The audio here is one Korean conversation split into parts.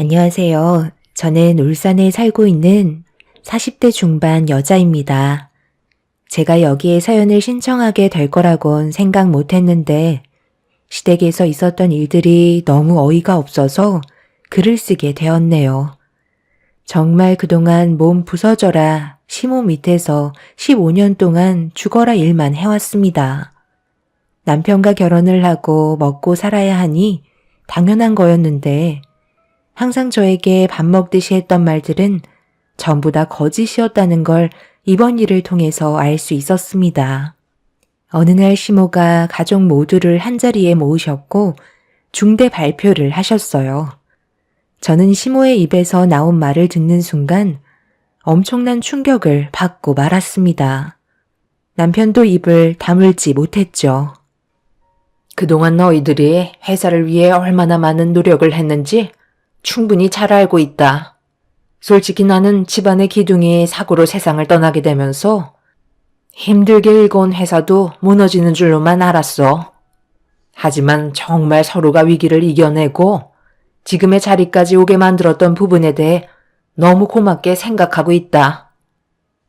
안녕하세요. 저는 울산에 살고 있는 40대 중반 여자입니다. 제가 여기에 사연을 신청하게 될 거라곤 생각 못 했는데 시댁에서 있었던 일들이 너무 어이가 없어서 글을 쓰게 되었네요. 정말 그동안 몸 부서져라 시모 밑에서 15년 동안 죽어라 일만 해왔습니다. 남편과 결혼을 하고 먹고 살아야 하니 당연한 거였는데 항상 저에게 밥 먹듯이 했던 말들은 전부 다 거짓이었다는 걸 이번 일을 통해서 알 수 있었습니다. 어느 날 시모가 가족 모두를 한자리에 모으셨고 중대 발표를 하셨어요. 저는 시모의 입에서 나온 말을 듣는 순간 엄청난 충격을 받고 말았습니다. 남편도 입을 다물지 못했죠. 그동안 너희들이 회사를 위해 얼마나 많은 노력을 했는지 충분히 잘 알고 있다. 솔직히 나는 집안의 기둥이 사고로 세상을 떠나게 되면서 힘들게 일궈온 회사도 무너지는 줄로만 알았어. 하지만 정말 서로가 위기를 이겨내고 지금의 자리까지 오게 만들었던 부분에 대해 너무 고맙게 생각하고 있다.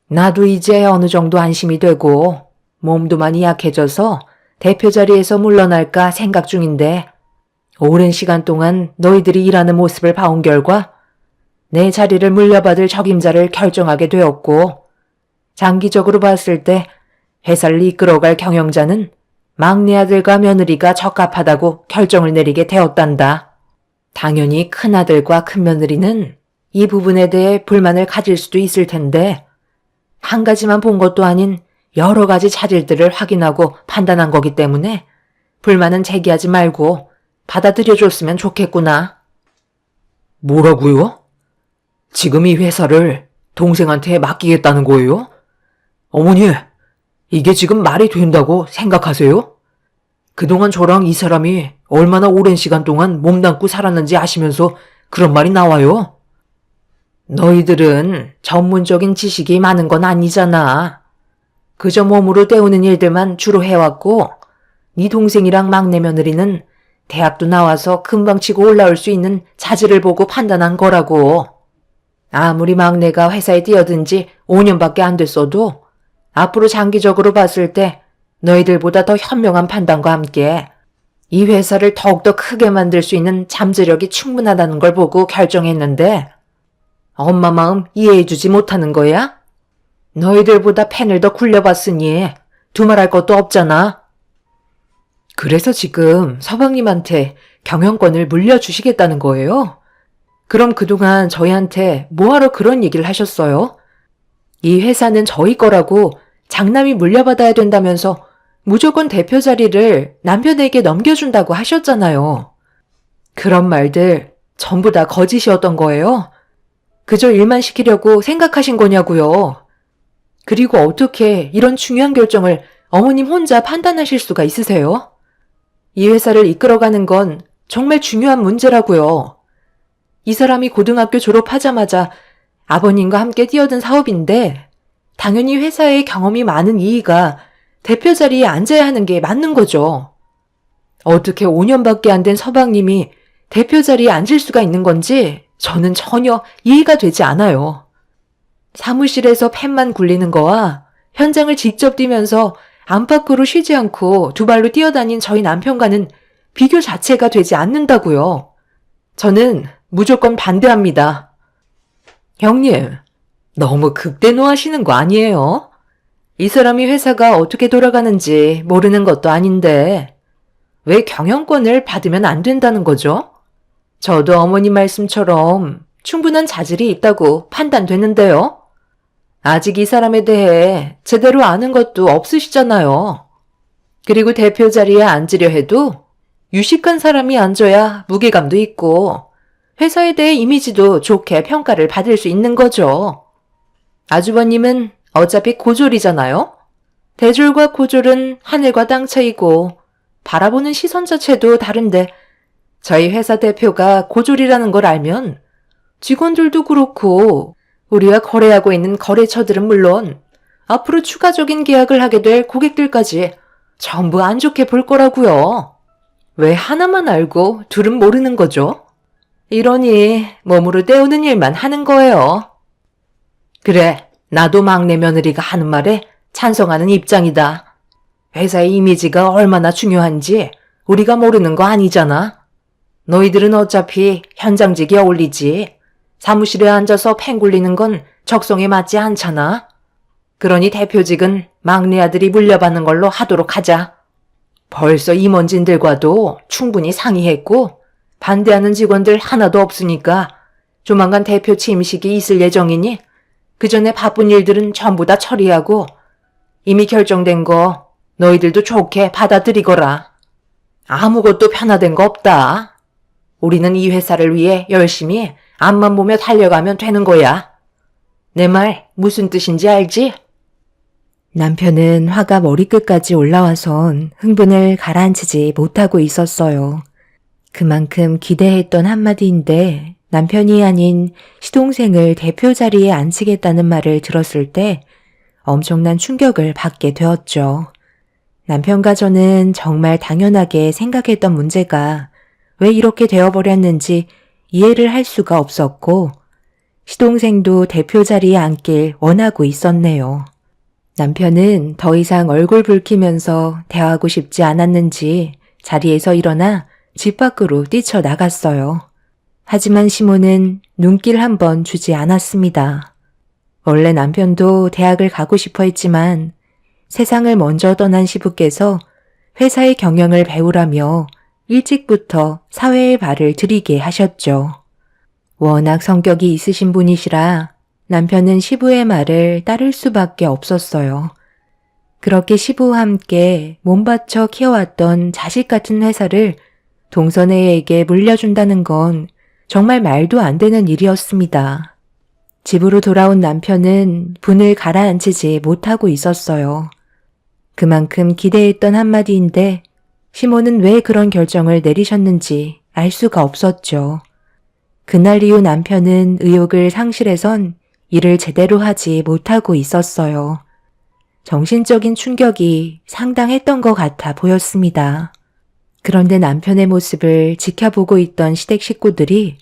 나도 이제 어느 정도 안심이 되고 몸도 많이 약해져서 대표 자리에서 물러날까 생각 중인데 오랜 시간 동안 너희들이 일하는 모습을 봐온 결과 내 자리를 물려받을 적임자를 결정하게 되었고 장기적으로 봤을 때 회사를 이끌어갈 경영자는 막내 아들과 며느리가 적합하다고 결정을 내리게 되었단다. 당연히 큰아들과 큰며느리는 이 부분에 대해 불만을 가질 수도 있을 텐데 한 가지만 본 것도 아닌 여러 가지 자질들을 확인하고 판단한 거기 때문에 불만은 제기하지 말고 받아들여줬으면 좋겠구나. 뭐라고요? 지금 이 회사를 동생한테 맡기겠다는 거예요? 어머니, 이게 지금 말이 된다고 생각하세요? 그동안 저랑 이 사람이 얼마나 오랜 시간 동안 몸담고 살았는지 아시면서 그런 말이 나와요? 너희들은 전문적인 지식이 많은 건 아니잖아. 그저 몸으로 때우는 일들만 주로 해왔고 네 동생이랑 막내 며느리는 대학도 나와서 금방 치고 올라올 수 있는 자질을 보고 판단한 거라고. 아무리 막내가 회사에 뛰어든 지 5년밖에 안 됐어도 앞으로 장기적으로 봤을 때 너희들보다 더 현명한 판단과 함께 이 회사를 더욱더 크게 만들 수 있는 잠재력이 충분하다는 걸 보고 결정했는데 엄마 마음 이해해주지 못하는 거야? 너희들보다 펜을 더 굴려봤으니 두말할 것도 없잖아. 그래서 지금 서방님한테 경영권을 물려주시겠다는 거예요? 그럼 그동안 저희한테 뭐하러 그런 얘기를 하셨어요? 이 회사는 저희 거라고 장남이 물려받아야 된다면서 무조건 대표 자리를 남편에게 넘겨준다고 하셨잖아요. 그런 말들 전부 다 거짓이었던 거예요? 그저 일만 시키려고 생각하신 거냐고요. 그리고 어떻게 이런 중요한 결정을 어머님 혼자 판단하실 수가 있으세요? 이 회사를 이끌어가는 건 정말 중요한 문제라고요. 이 사람이 고등학교 졸업하자마자 아버님과 함께 뛰어든 사업인데 당연히 회사에 경험이 많은 이이가 대표 자리에 앉아야 하는 게 맞는 거죠. 어떻게 5년밖에 안 된 서방님이 대표 자리에 앉을 수가 있는 건지 저는 전혀 이해가 되지 않아요. 사무실에서 펜만 굴리는 거와 현장을 직접 뛰면서 안팎으로 쉬지 않고 두 발로 뛰어다닌 저희 남편과는 비교 자체가 되지 않는다고요. 저는 무조건 반대합니다. 형님, 너무 극대노하시는 거 아니에요? 이 사람이 회사가 어떻게 돌아가는지 모르는 것도 아닌데 왜 경영권을 받으면 안 된다는 거죠? 저도 어머님 말씀처럼 충분한 자질이 있다고 판단되는데요. 아직 이 사람에 대해 제대로 아는 것도 없으시잖아요. 그리고 대표 자리에 앉으려 해도 유식한 사람이 앉아야 무게감도 있고 회사에 대해 이미지도 좋게 평가를 받을 수 있는 거죠. 아주버님은 어차피 고졸이잖아요. 대졸과 고졸은 하늘과 땅 차이고 바라보는 시선 자체도 다른데 저희 회사 대표가 고졸이라는 걸 알면 직원들도 그렇고 우리와 거래하고 있는 거래처들은 물론 앞으로 추가적인 계약을 하게 될 고객들까지 전부 안 좋게 볼 거라고요. 왜 하나만 알고 둘은 모르는 거죠? 이러니 몸으로 때우는 일만 하는 거예요. 그래, 나도 막내 며느리가 하는 말에 찬성하는 입장이다. 회사의 이미지가 얼마나 중요한지 우리가 모르는 거 아니잖아. 너희들은 어차피 현장직에 어울리지. 사무실에 앉아서 펜 굴리는 건 적성에 맞지 않잖아. 그러니 대표직은 막내 아들이 물려받는 걸로 하도록 하자. 벌써 임원진들과도 충분히 상의했고 반대하는 직원들 하나도 없으니까 조만간 대표 취임식이 있을 예정이니 그 전에 바쁜 일들은 전부 다 처리하고 이미 결정된 거 너희들도 좋게 받아들이거라. 아무것도 변화된 거 없다. 우리는 이 회사를 위해 열심히 앞만 보며 달려가면 되는 거야. 내 말 무슨 뜻인지 알지? 남편은 화가 머리끝까지 올라와선 흥분을 가라앉히지 못하고 있었어요. 그만큼 기대했던 한마디인데 남편이 아닌 시동생을 대표 자리에 앉히겠다는 말을 들었을 때 엄청난 충격을 받게 되었죠. 남편과 저는 정말 당연하게 생각했던 문제가 왜 이렇게 되어버렸는지 이해를 할 수가 없었고 시동생도 대표 자리에 앉길 원하고 있었네요. 남편은 더 이상 얼굴 붉히면서 대화하고 싶지 않았는지 자리에서 일어나 집 밖으로 뛰쳐나갔어요. 하지만 시모는 눈길 한 번 주지 않았습니다. 원래 남편도 대학을 가고 싶어 했지만 세상을 먼저 떠난 시부께서 회사의 경영을 배우라며 일찍부터 사회에 발을 들이게 하셨죠. 워낙 성격이 있으신 분이시라 남편은 시부의 말을 따를 수밖에 없었어요. 그렇게 시부와 함께 몸바쳐 키워왔던 자식 같은 회사를 동선애에게 물려준다는 건 정말 말도 안 되는 일이었습니다. 집으로 돌아온 남편은 분을 가라앉히지 못하고 있었어요. 그만큼 기대했던 한마디인데 시모는 왜 그런 결정을 내리셨는지 알 수가 없었죠. 그날 이후 남편은 의욕을 상실해선 일을 제대로 하지 못하고 있었어요. 정신적인 충격이 상당했던 것 같아 보였습니다. 그런데 남편의 모습을 지켜보고 있던 시댁 식구들이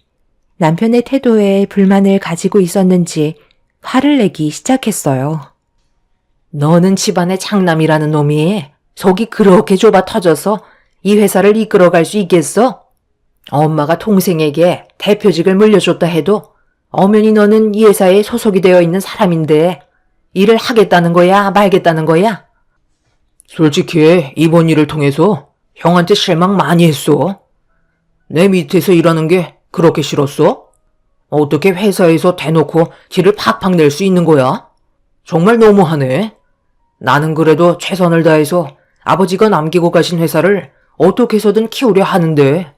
남편의 태도에 불만을 가지고 있었는지 화를 내기 시작했어요. 너는 집안의 장남이라는 놈이 속이 그렇게 좁아 터져서 이 회사를 이끌어갈 수 있겠어? 엄마가 동생에게 대표직을 물려줬다 해도 엄연히 너는 이 회사에 소속이 되어 있는 사람인데 일을 하겠다는 거야, 말겠다는 거야? 솔직히 이번 일을 통해서 형한테 실망 많이 했어. 내 밑에서 일하는 게 그렇게 싫었어? 어떻게 회사에서 대놓고 티를 팍팍 낼 수 있는 거야? 정말 너무하네. 나는 그래도 최선을 다해서 아버지가 남기고 가신 회사를 어떻게 해서든 키우려 하는데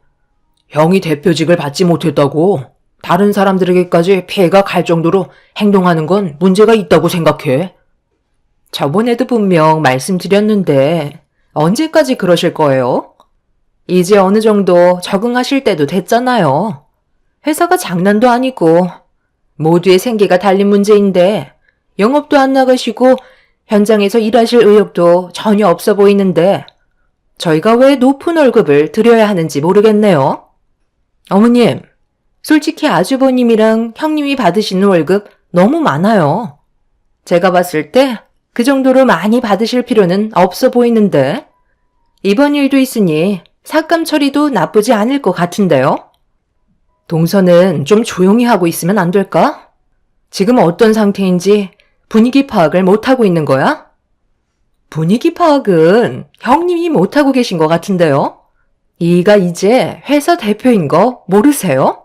형이 대표직을 받지 못했다고 다른 사람들에게까지 피해가 갈 정도로 행동하는 건 문제가 있다고 생각해. 저번에도 분명 말씀드렸는데 언제까지 그러실 거예요? 이제 어느 정도 적응하실 때도 됐잖아요. 회사가 장난도 아니고 모두의 생계가 달린 문제인데 영업도 안 나가시고 현장에서 일하실 의욕도 전혀 없어 보이는데 저희가 왜 높은 월급을 드려야 하는지 모르겠네요. 어머님, 솔직히 아주버님이랑 형님이 받으시는 월급 너무 많아요. 제가 봤을 때 그 정도로 많이 받으실 필요는 없어 보이는데 이번 일도 있으니 삭감 처리도 나쁘지 않을 것 같은데요. 동서는 좀 조용히 하고 있으면 안 될까? 지금 어떤 상태인지 분위기 파악을 못하고 있는 거야? 분위기 파악은 형님이 못하고 계신 것 같은데요. 이가 이제 회사 대표인 거 모르세요?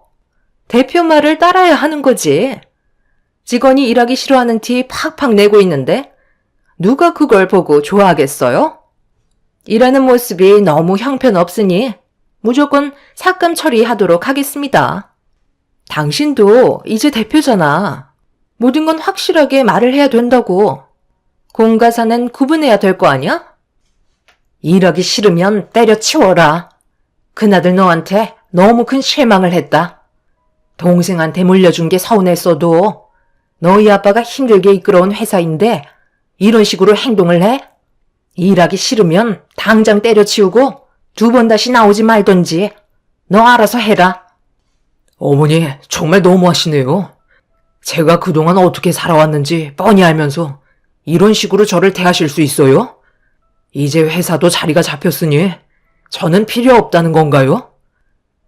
대표 말을 따라야 하는 거지. 직원이 일하기 싫어하는 티 팍팍 내고 있는데 누가 그걸 보고 좋아하겠어요? 일하는 모습이 너무 형편없으니 무조건 삭감 처리하도록 하겠습니다. 당신도 이제 대표잖아. 모든 건 확실하게 말을 해야 된다고. 공과 사는 구분해야 될 거 아니야? 일하기 싫으면 때려치워라. 그나들 너한테 너무 큰 실망을 했다. 동생한테 물려준 게 서운했어도 너희 아빠가 힘들게 이끌어온 회사인데 이런 식으로 행동을 해? 일하기 싫으면 당장 때려치우고 두 번 다시 나오지 말던지 너 알아서 해라. 어머니, 정말 너무하시네요. 제가 그동안 어떻게 살아왔는지 뻔히 알면서 이런 식으로 저를 대하실 수 있어요? 이제 회사도 자리가 잡혔으니 저는 필요 없다는 건가요?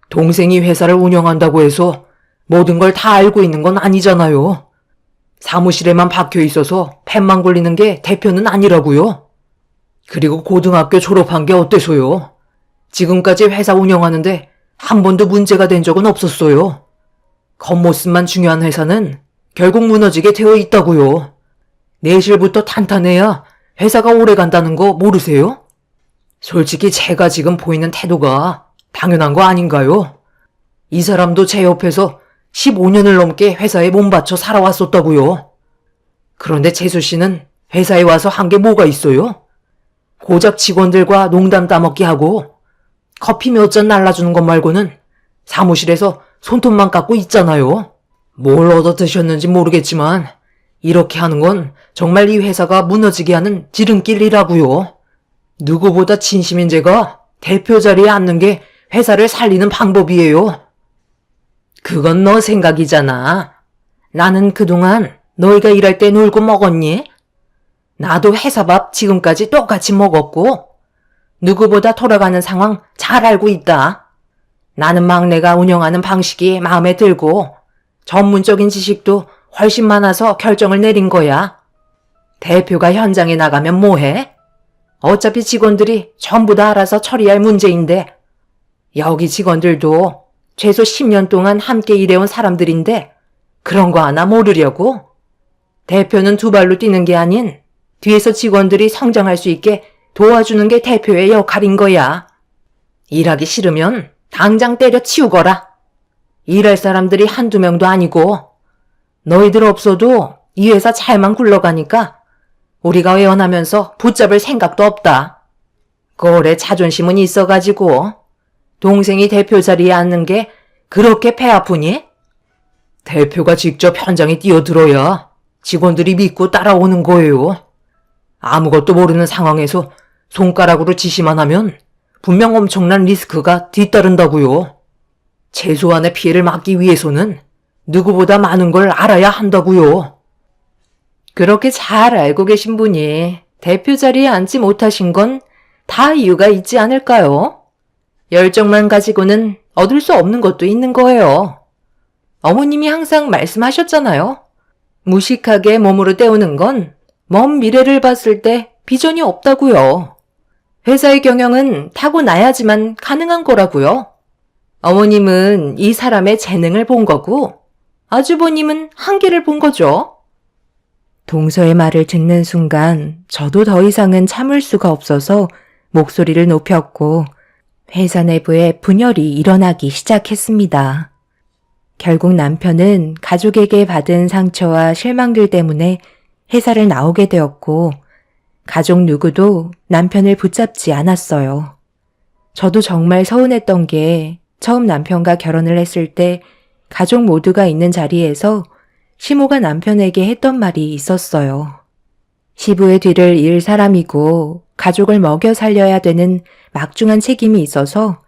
동생이 회사를 운영한다고 해서 모든 걸 다 알고 있는 건 아니잖아요. 사무실에만 박혀 있어서 펜만 굴리는 게 대표는 아니라고요. 그리고 고등학교 졸업한 게 어때서요? 지금까지 회사 운영하는데 한 번도 문제가 된 적은 없었어요. 겉모습만 중요한 회사는 결국 무너지게 되어 있다고요. 내실부터 탄탄해야 회사가 오래 간다는 거 모르세요? 솔직히 제가 지금 보이는 태도가 당연한 거 아닌가요? 이 사람도 제 옆에서 15년을 넘게 회사에 몸바쳐 살아왔었다고요. 그런데 재수 씨는 회사에 와서 한 게 뭐가 있어요? 고작 직원들과 농담 따먹기 하고 커피 몇 잔 날라주는 것 말고는 사무실에서 손톱만 깎고 있잖아요. 뭘 얻어 드셨는지 모르겠지만 이렇게 하는 건 정말 이 회사가 무너지게 하는 지름길이라고요. 누구보다 진심인 제가 대표 자리에 앉는 게 회사를 살리는 방법이에요. 그건 너 생각이잖아. 나는 그동안 너희가 일할 때 놀고 먹었니? 나도 회사 밥 지금까지 똑같이 먹었고 누구보다 돌아가는 상황 잘 알고 있다. 나는 막내가 운영하는 방식이 마음에 들고 전문적인 지식도 훨씬 많아서 결정을 내린 거야. 대표가 현장에 나가면 뭐해? 어차피 직원들이 전부 다 알아서 처리할 문제인데 여기 직원들도 최소 10년 동안 함께 일해온 사람들인데 그런 거 하나 모르려고? 대표는 두 발로 뛰는 게 아닌 뒤에서 직원들이 성장할 수 있게 도와주는 게 대표의 역할인 거야. 일하기 싫으면 당장 때려치우거라. 일할 사람들이 한두 명도 아니고 너희들 없어도 이 회사 잘만 굴러가니까 우리가 외원하면서 붙잡을 생각도 없다. 꼴에 자존심은 있어가지고 동생이 대표 자리에 앉는 게 그렇게 배 아프니? 대표가 직접 현장에 뛰어들어야 직원들이 믿고 따라오는 거예요. 아무것도 모르는 상황에서 손가락으로 지시만 하면 분명 엄청난 리스크가 뒤따른다고요. 최소한의 피해를 막기 위해서는 누구보다 많은 걸 알아야 한다고요. 그렇게 잘 알고 계신 분이 대표 자리에 앉지 못하신 건 다 이유가 있지 않을까요? 열정만 가지고는 얻을 수 없는 것도 있는 거예요. 어머님이 항상 말씀하셨잖아요. 무식하게 몸으로 때우는 건 먼 미래를 봤을 때 비전이 없다고요. 회사의 경영은 타고나야지만 가능한 거라고요. 어머님은 이 사람의 재능을 본 거고 아주버님은 한계를 본 거죠. 동서의 말을 듣는 순간 저도 더 이상은 참을 수가 없어서 목소리를 높였고 회사 내부에 분열이 일어나기 시작했습니다. 결국 남편은 가족에게 받은 상처와 실망들 때문에 회사를 나오게 되었고 가족 누구도 남편을 붙잡지 않았어요. 저도 정말 서운했던 게 처음 남편과 결혼을 했을 때 가족 모두가 있는 자리에서 시모가 남편에게 했던 말이 있었어요. 시부의 뒤를 이을 사람이고 가족을 먹여 살려야 되는 막중한 책임이 있어서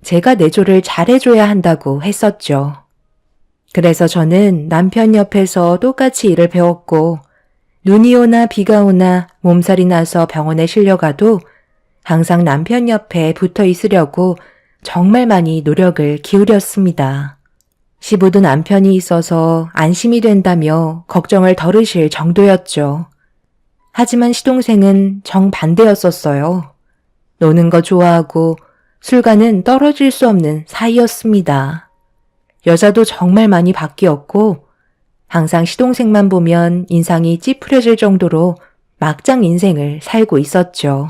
제가 내조를 잘해줘야 한다고 했었죠. 그래서 저는 남편 옆에서 똑같이 일을 배웠고 눈이 오나 비가 오나 몸살이 나서 병원에 실려가도 항상 남편 옆에 붙어 있으려고 정말 많이 노력을 기울였습니다. 시부도 남편이 있어서 안심이 된다며 걱정을 덜으실 정도였죠. 하지만 시동생은 정반대였었어요. 노는 거 좋아하고 술과는 떨어질 수 없는 사이였습니다. 여자도 정말 많이 바뀌었고 항상 시동생만 보면 인상이 찌푸려질 정도로 막장 인생을 살고 있었죠.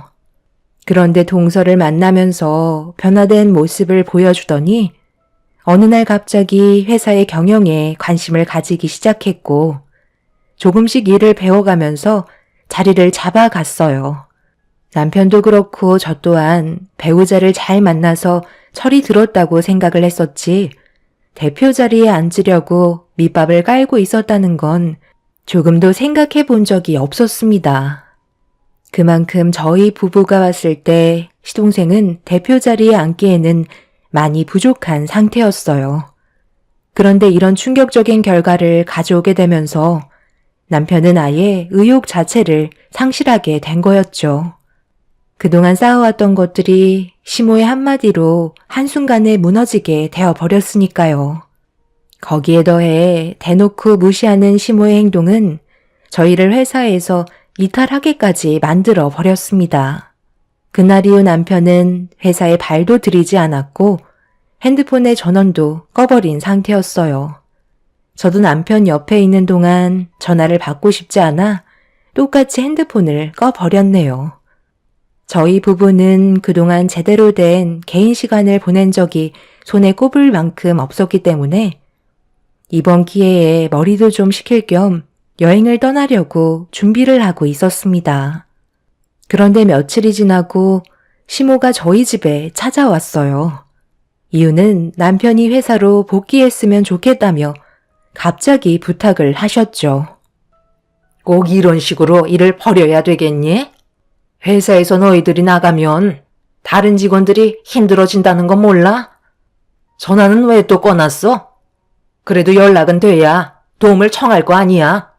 그런데 동서를 만나면서 변화된 모습을 보여주더니 어느 날 갑자기 회사의 경영에 관심을 가지기 시작했고 조금씩 일을 배워가면서 자리를 잡아갔어요. 남편도 그렇고 저 또한 배우자를 잘 만나서 철이 들었다고 생각을 했었지 대표 자리에 앉으려고 밑밥을 깔고 있었다는 건 조금도 생각해 본 적이 없었습니다. 그만큼 저희 부부가 왔을 때 시동생은 대표 자리에 앉기에는 많이 부족한 상태였어요. 그런데 이런 충격적인 결과를 가져오게 되면서 남편은 아예 의욕 자체를 상실하게 된 거였죠. 그동안 쌓아왔던 것들이 시모의 한마디로 한순간에 무너지게 되어버렸으니까요. 거기에 더해 대놓고 무시하는 시모의 행동은 저희를 회사에서 이탈하게까지 만들어 버렸습니다. 그날 이후 남편은 회사에 발도 들이지 않았고 핸드폰의 전원도 꺼버린 상태였어요. 저도 남편 옆에 있는 동안 전화를 받고 싶지 않아 똑같이 핸드폰을 꺼버렸네요. 저희 부부는 그동안 제대로 된 개인 시간을 보낸 적이 손에 꼽을 만큼 없었기 때문에 이번 기회에 머리도 좀 식힐 겸 여행을 떠나려고 준비를 하고 있었습니다. 그런데 며칠이 지나고 시모가 저희 집에 찾아왔어요. 이유는 남편이 회사로 복귀했으면 좋겠다며 갑자기 부탁을 하셨죠. 꼭 이런 식으로 일을 벌여야 되겠니? 회사에서 너희들이 나가면 다른 직원들이 힘들어진다는 건 몰라? 전화는 왜 또 꺼놨어? 그래도 연락은 돼야 도움을 청할 거 아니야.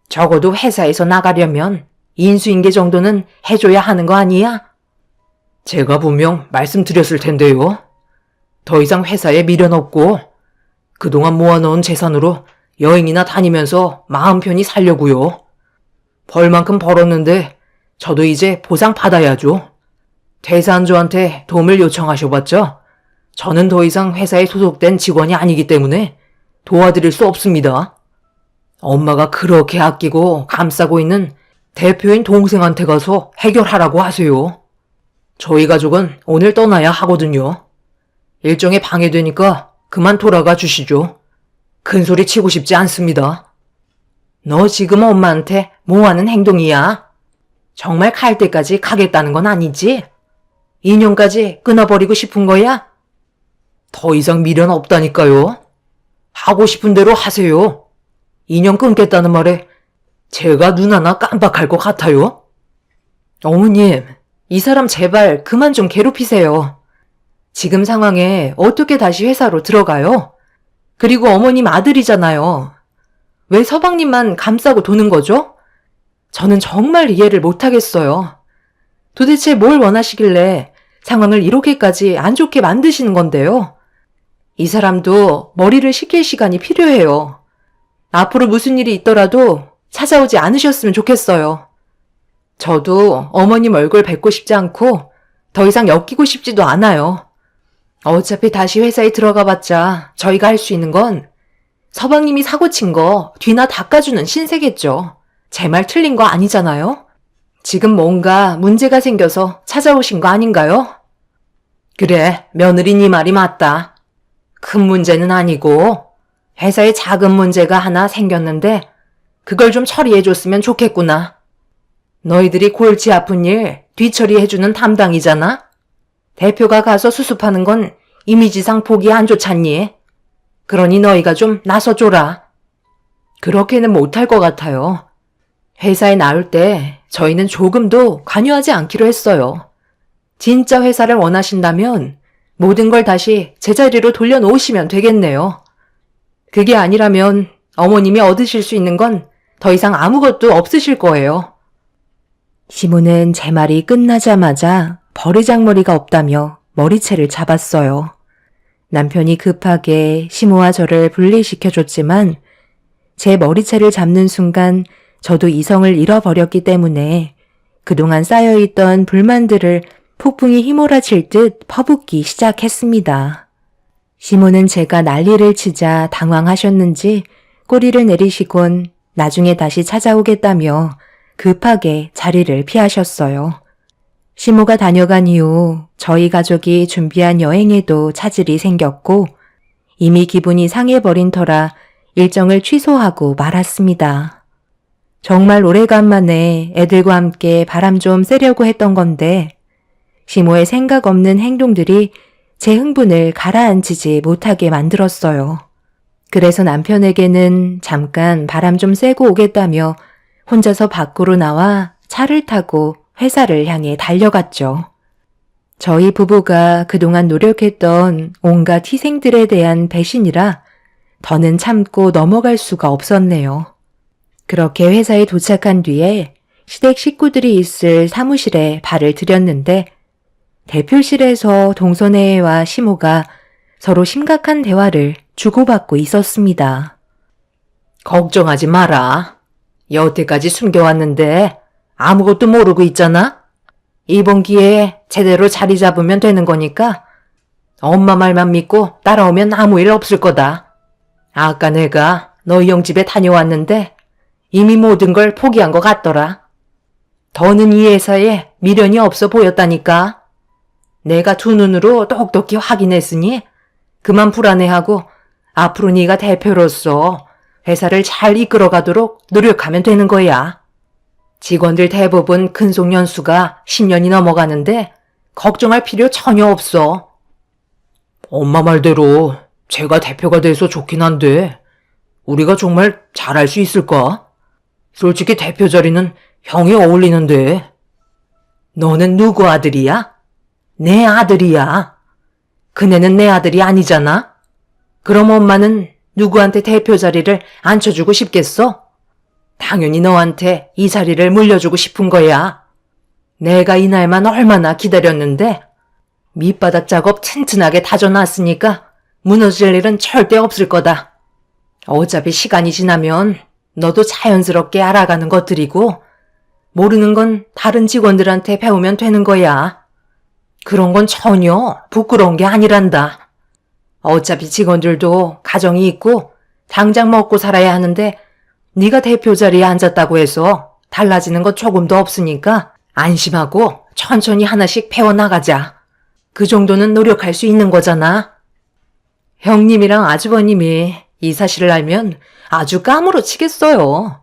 적어도 회사에서 나가려면 인수인계 정도는 해줘야 하는 거 아니야? 제가 분명 말씀드렸을 텐데요. 더 이상 회사에 미련 없고 그동안 모아놓은 재산으로 여행이나 다니면서 마음 편히 살려고요. 벌 만큼 벌었는데 저도 이제 보상 받아야죠. 대사안조한테 도움을 요청하셔봤자 저는 더 이상 회사에 소속된 직원이 아니기 때문에 도와드릴 수 없습니다. 엄마가 그렇게 아끼고 감싸고 있는 대표인 동생한테 가서 해결하라고 하세요. 저희 가족은 오늘 떠나야 하거든요. 일정에 방해되니까 그만 돌아가 주시죠. 큰 소리 치고 싶지 않습니다. 너 지금 엄마한테 뭐 하는 행동이야? 정말 갈 때까지 가겠다는 건 아니지? 인연까지 끊어버리고 싶은 거야? 더 이상 미련 없다니까요. 하고 싶은 대로 하세요. 인연 끊겠다는 말에 제가 눈 하나 깜빡할 것 같아요. 어머님, 이 사람 제발 그만 좀 괴롭히세요. 지금 상황에 어떻게 다시 회사로 들어가요? 그리고 어머님 아들이잖아요. 왜 서방님만 감싸고 도는 거죠? 저는 정말 이해를 못하겠어요. 도대체 뭘 원하시길래 상황을 이렇게까지 안 좋게 만드시는 건데요? 이 사람도 머리를 식힐 시간이 필요해요. 앞으로 무슨 일이 있더라도 찾아오지 않으셨으면 좋겠어요. 저도 어머님 얼굴 뵙고 싶지 않고 더 이상 엮이고 싶지도 않아요. 어차피 다시 회사에 들어가 봤자 저희가 할 수 있는 건 서방님이 사고친 거 뒤나 닦아주는 신세겠죠. 제 말 틀린 거 아니잖아요? 지금 뭔가 문제가 생겨서 찾아오신 거 아닌가요? 그래, 며느리 네 말이 맞다. 큰 문제는 아니고 회사에 작은 문제가 하나 생겼는데 그걸 좀 처리해줬으면 좋겠구나. 너희들이 골치 아픈 일 뒤처리해주는 담당이잖아? 대표가 가서 수습하는 건 이미지상 보기 안 좋잖니? 그러니 너희가 좀 나서줘라. 그렇게는 못할 것 같아요. 회사에 나올 때 저희는 조금도 관여하지 않기로 했어요. 진짜 회사를 원하신다면 모든 걸 다시 제자리로 돌려놓으시면 되겠네요. 그게 아니라면 어머님이 얻으실 수 있는 건 더 이상 아무것도 없으실 거예요. 시모는 제 말이 끝나자마자 버르장머리가 없다며 머리채를 잡았어요. 남편이 급하게 시모와 저를 분리시켜줬지만 제 머리채를 잡는 순간 저도 이성을 잃어버렸기 때문에 그동안 쌓여있던 불만들을 폭풍이 휘몰아칠 듯 퍼붓기 시작했습니다. 시모는 제가 난리를 치자 당황하셨는지 꼬리를 내리시곤 나중에 다시 찾아오겠다며 급하게 자리를 피하셨어요. 시모가 다녀간 이후 저희 가족이 준비한 여행에도 차질이 생겼고 이미 기분이 상해버린 터라 일정을 취소하고 말았습니다. 정말 오래간만에 애들과 함께 바람 좀 쐬려고 했던 건데 시모의 생각 없는 행동들이 제 흥분을 가라앉히지 못하게 만들었어요. 그래서 남편에게는 잠깐 바람 좀 쐬고 오겠다며 혼자서 밖으로 나와 차를 타고 회사를 향해 달려갔죠. 저희 부부가 그동안 노력했던 온갖 희생들에 대한 배신이라 더는 참고 넘어갈 수가 없었네요. 그렇게 회사에 도착한 뒤에 시댁 식구들이 있을 사무실에 발을 들였는데 대표실에서 동선혜와 시모가 서로 심각한 대화를 주고받고 있었습니다. 걱정하지 마라. 여태까지 숨겨왔는데 아무것도 모르고 있잖아? 이번 기회에 제대로 자리 잡으면 되는 거니까 엄마 말만 믿고 따라오면 아무 일 없을 거다. 아까 내가 너희 형 집에 다녀왔는데 이미 모든 걸 포기한 것 같더라. 더는 이 회사에 미련이 없어 보였다니까. 내가 두 눈으로 똑똑히 확인했으니 그만 불안해하고 앞으로 네가 대표로서 회사를 잘 이끌어가도록 노력하면 되는 거야. 직원들 대부분 근속 연수가 10년이 넘어가는데 걱정할 필요 전혀 없어. 엄마 말대로 제가 대표가 돼서 좋긴 한데 우리가 정말 잘할 수 있을까? 솔직히 대표 자리는 형이 어울리는데. 너는 누구 아들이야? 내 아들이야. 그네는 내 아들이 아니잖아. 그럼 엄마는 누구한테 대표 자리를 앉혀주고 싶겠어? 당연히 너한테 이 자리를 물려주고 싶은 거야. 내가 이날만 얼마나 기다렸는데 밑바닥 작업 튼튼하게 다져놨으니까 무너질 일은 절대 없을 거다. 어차피 시간이 지나면 너도 자연스럽게 알아가는 것들이고 모르는 건 다른 직원들한테 배우면 되는 거야. 그런 건 전혀 부끄러운 게 아니란다. 어차피 직원들도 가정이 있고 당장 먹고 살아야 하는데 네가 대표 자리에 앉았다고 해서 달라지는 것 조금도 없으니까 안심하고 천천히 하나씩 배워나가자. 그 정도는 노력할 수 있는 거잖아. 형님이랑 아주버님이 이 사실을 알면 아주 까무러치겠어요.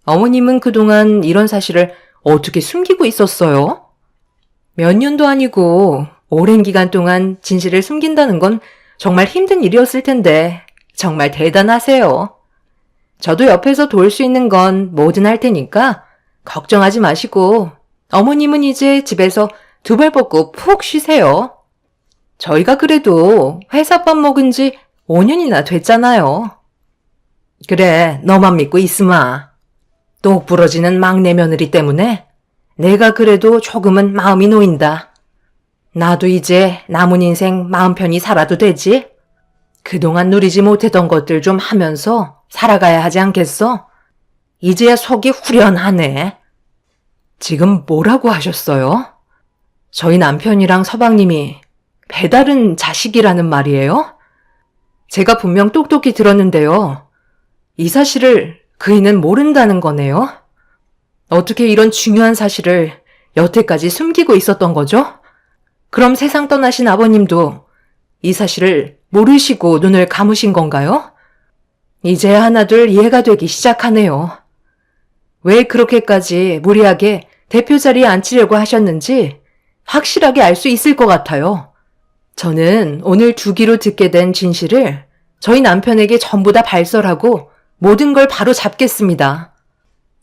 어머님은 그동안 이런 사실을 어떻게 숨기고 있었어요? 몇 년도 아니고 오랜 기간 동안 진실을 숨긴다는 건 정말 힘든 일이었을 텐데 정말 대단하세요. 저도 옆에서 도울 수 있는 건 뭐든 할 테니까 걱정하지 마시고 어머님은 이제 집에서 두 발 뻗고 푹 쉬세요. 저희가 그래도 회사밥 먹은 지 5년이나 됐잖아요. 그래, 너만 믿고 있으마. 똑 부러지는 막내 며느리 때문에 내가 그래도 조금은 마음이 놓인다. 나도 이제 남은 인생 마음 편히 살아도 되지? 그동안 누리지 못했던 것들 좀 하면서 살아가야 하지 않겠어? 이제야 속이 후련하네. 지금 뭐라고 하셨어요? 저희 남편이랑 서방님이 배다른 자식이라는 말이에요? 제가 분명 똑똑히 들었는데요. 이 사실을 그이는 모른다는 거네요? 어떻게 이런 중요한 사실을 여태까지 숨기고 있었던 거죠? 그럼 세상 떠나신 아버님도 이 사실을 모르시고 눈을 감으신 건가요? 이제 하나둘 이해가 되기 시작하네요. 왜 그렇게까지 무리하게 대표 자리에 앉히려고 하셨는지 확실하게 알 수 있을 것 같아요. 저는 오늘 두 귀로 듣게 된 진실을 저희 남편에게 전부 다 발설하고 모든 걸 바로 잡겠습니다.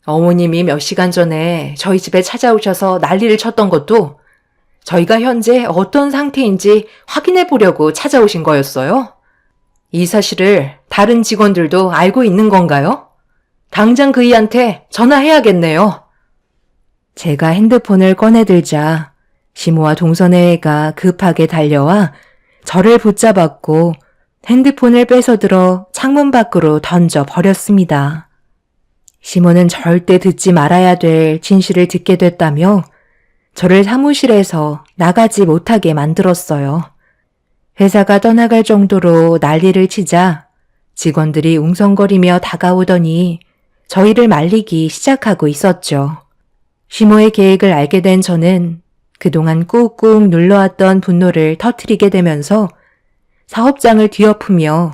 어머님이 몇 시간 전에 저희 집에 찾아오셔서 난리를 쳤던 것도 저희가 현재 어떤 상태인지 확인해 보려고 찾아오신 거였어요. 이 사실을 다른 직원들도 알고 있는 건가요? 당장 그이한테 전화해야겠네요. 제가 핸드폰을 꺼내들자 시모와 동선혜가 급하게 달려와 저를 붙잡았고 핸드폰을 뺏어들어 창문 밖으로 던져 버렸습니다. 시모는 절대 듣지 말아야 될 진실을 듣게 됐다며 저를 사무실에서 나가지 못하게 만들었어요. 회사가 떠나갈 정도로 난리를 치자 직원들이 웅성거리며 다가오더니 저희를 말리기 시작하고 있었죠. 시모의 계획을 알게 된 저는 그동안 꾹꾹 눌러왔던 분노를 터뜨리게 되면서 사업장을 뒤엎으며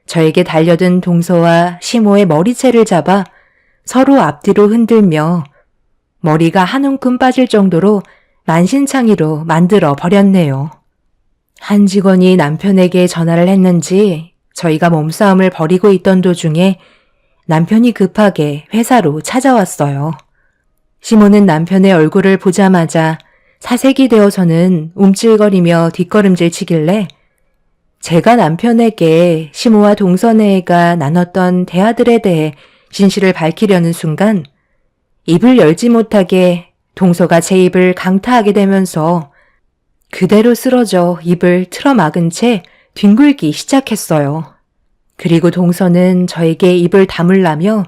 저에게 달려든 동서와 시모의 머리채를 잡아 서로 앞뒤로 흔들며 머리가 한 움큼 빠질 정도로 만신창이로 만들어 버렸네요. 한 직원이 남편에게 전화를 했는지 저희가 몸싸움을 벌이고 있던 도중에 남편이 급하게 회사로 찾아왔어요. 시모는 남편의 얼굴을 보자마자 사색이 되어서는 움찔거리며 뒷걸음질 치길래 제가 남편에게 시모와 동선애가 나눴던 대화들에 대해 진실을 밝히려는 순간 입을 열지 못하게 동서가 제 입을 강타하게 되면서 그대로 쓰러져 입을 틀어막은 채 뒹굴기 시작했어요. 그리고 동서는 저에게 입을 다물라며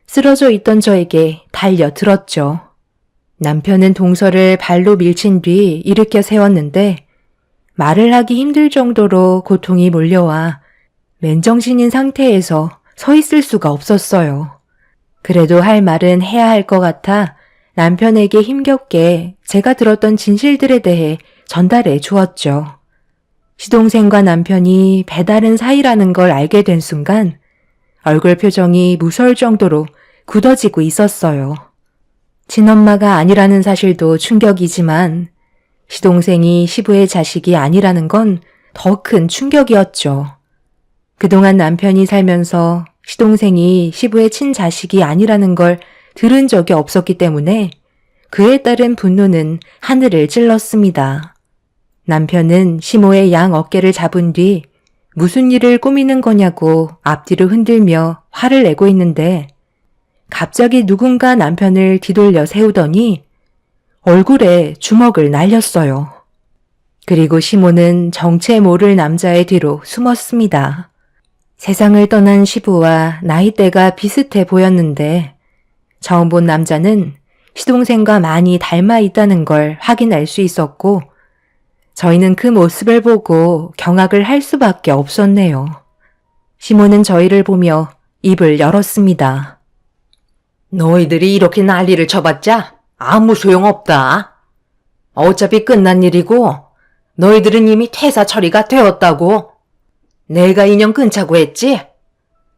쓰러져 있던 저에게 달려들었죠. 남편은 동서를 발로 밀친 뒤 일으켜 세웠는데 말을 하기 힘들 정도로 고통이 몰려와 맨정신인 상태에서 서 있을 수가 없었어요. 그래도 할 말은 해야 할 것 같아 남편에게 힘겹게 제가 들었던 진실들에 대해 전달해 주었죠. 시동생과 남편이 배다른 사이라는 걸 알게 된 순간 얼굴 표정이 무서울 정도로 굳어지고 있었어요. 친엄마가 아니라는 사실도 충격이지만 시동생이 시부의 자식이 아니라는 건 더 큰 충격이었죠. 그동안 남편이 살면서 시동생이 시부의 친자식이 아니라는 걸 들은 적이 없었기 때문에 그에 따른 분노는 하늘을 찔렀습니다. 남편은 시모의 양 어깨를 잡은 뒤 무슨 일을 꾸미는 거냐고 앞뒤로 흔들며 화를 내고 있는데 갑자기 누군가 남편을 뒤돌려 세우더니 얼굴에 주먹을 날렸어요. 그리고 시모는 정체 모를 남자의 뒤로 숨었습니다. 세상을 떠난 시부와 나이대가 비슷해 보였는데 처음 본 남자는 시동생과 많이 닮아 있다는 걸 확인할 수 있었고 저희는 그 모습을 보고 경악을 할 수밖에 없었네요. 시모는 저희를 보며 입을 열었습니다. 너희들이 이렇게 난리를 쳐봤자 아무 소용없다. 어차피 끝난 일이고 너희들은 이미 퇴사 처리가 되었다고. 내가 인연 끊자고 했지?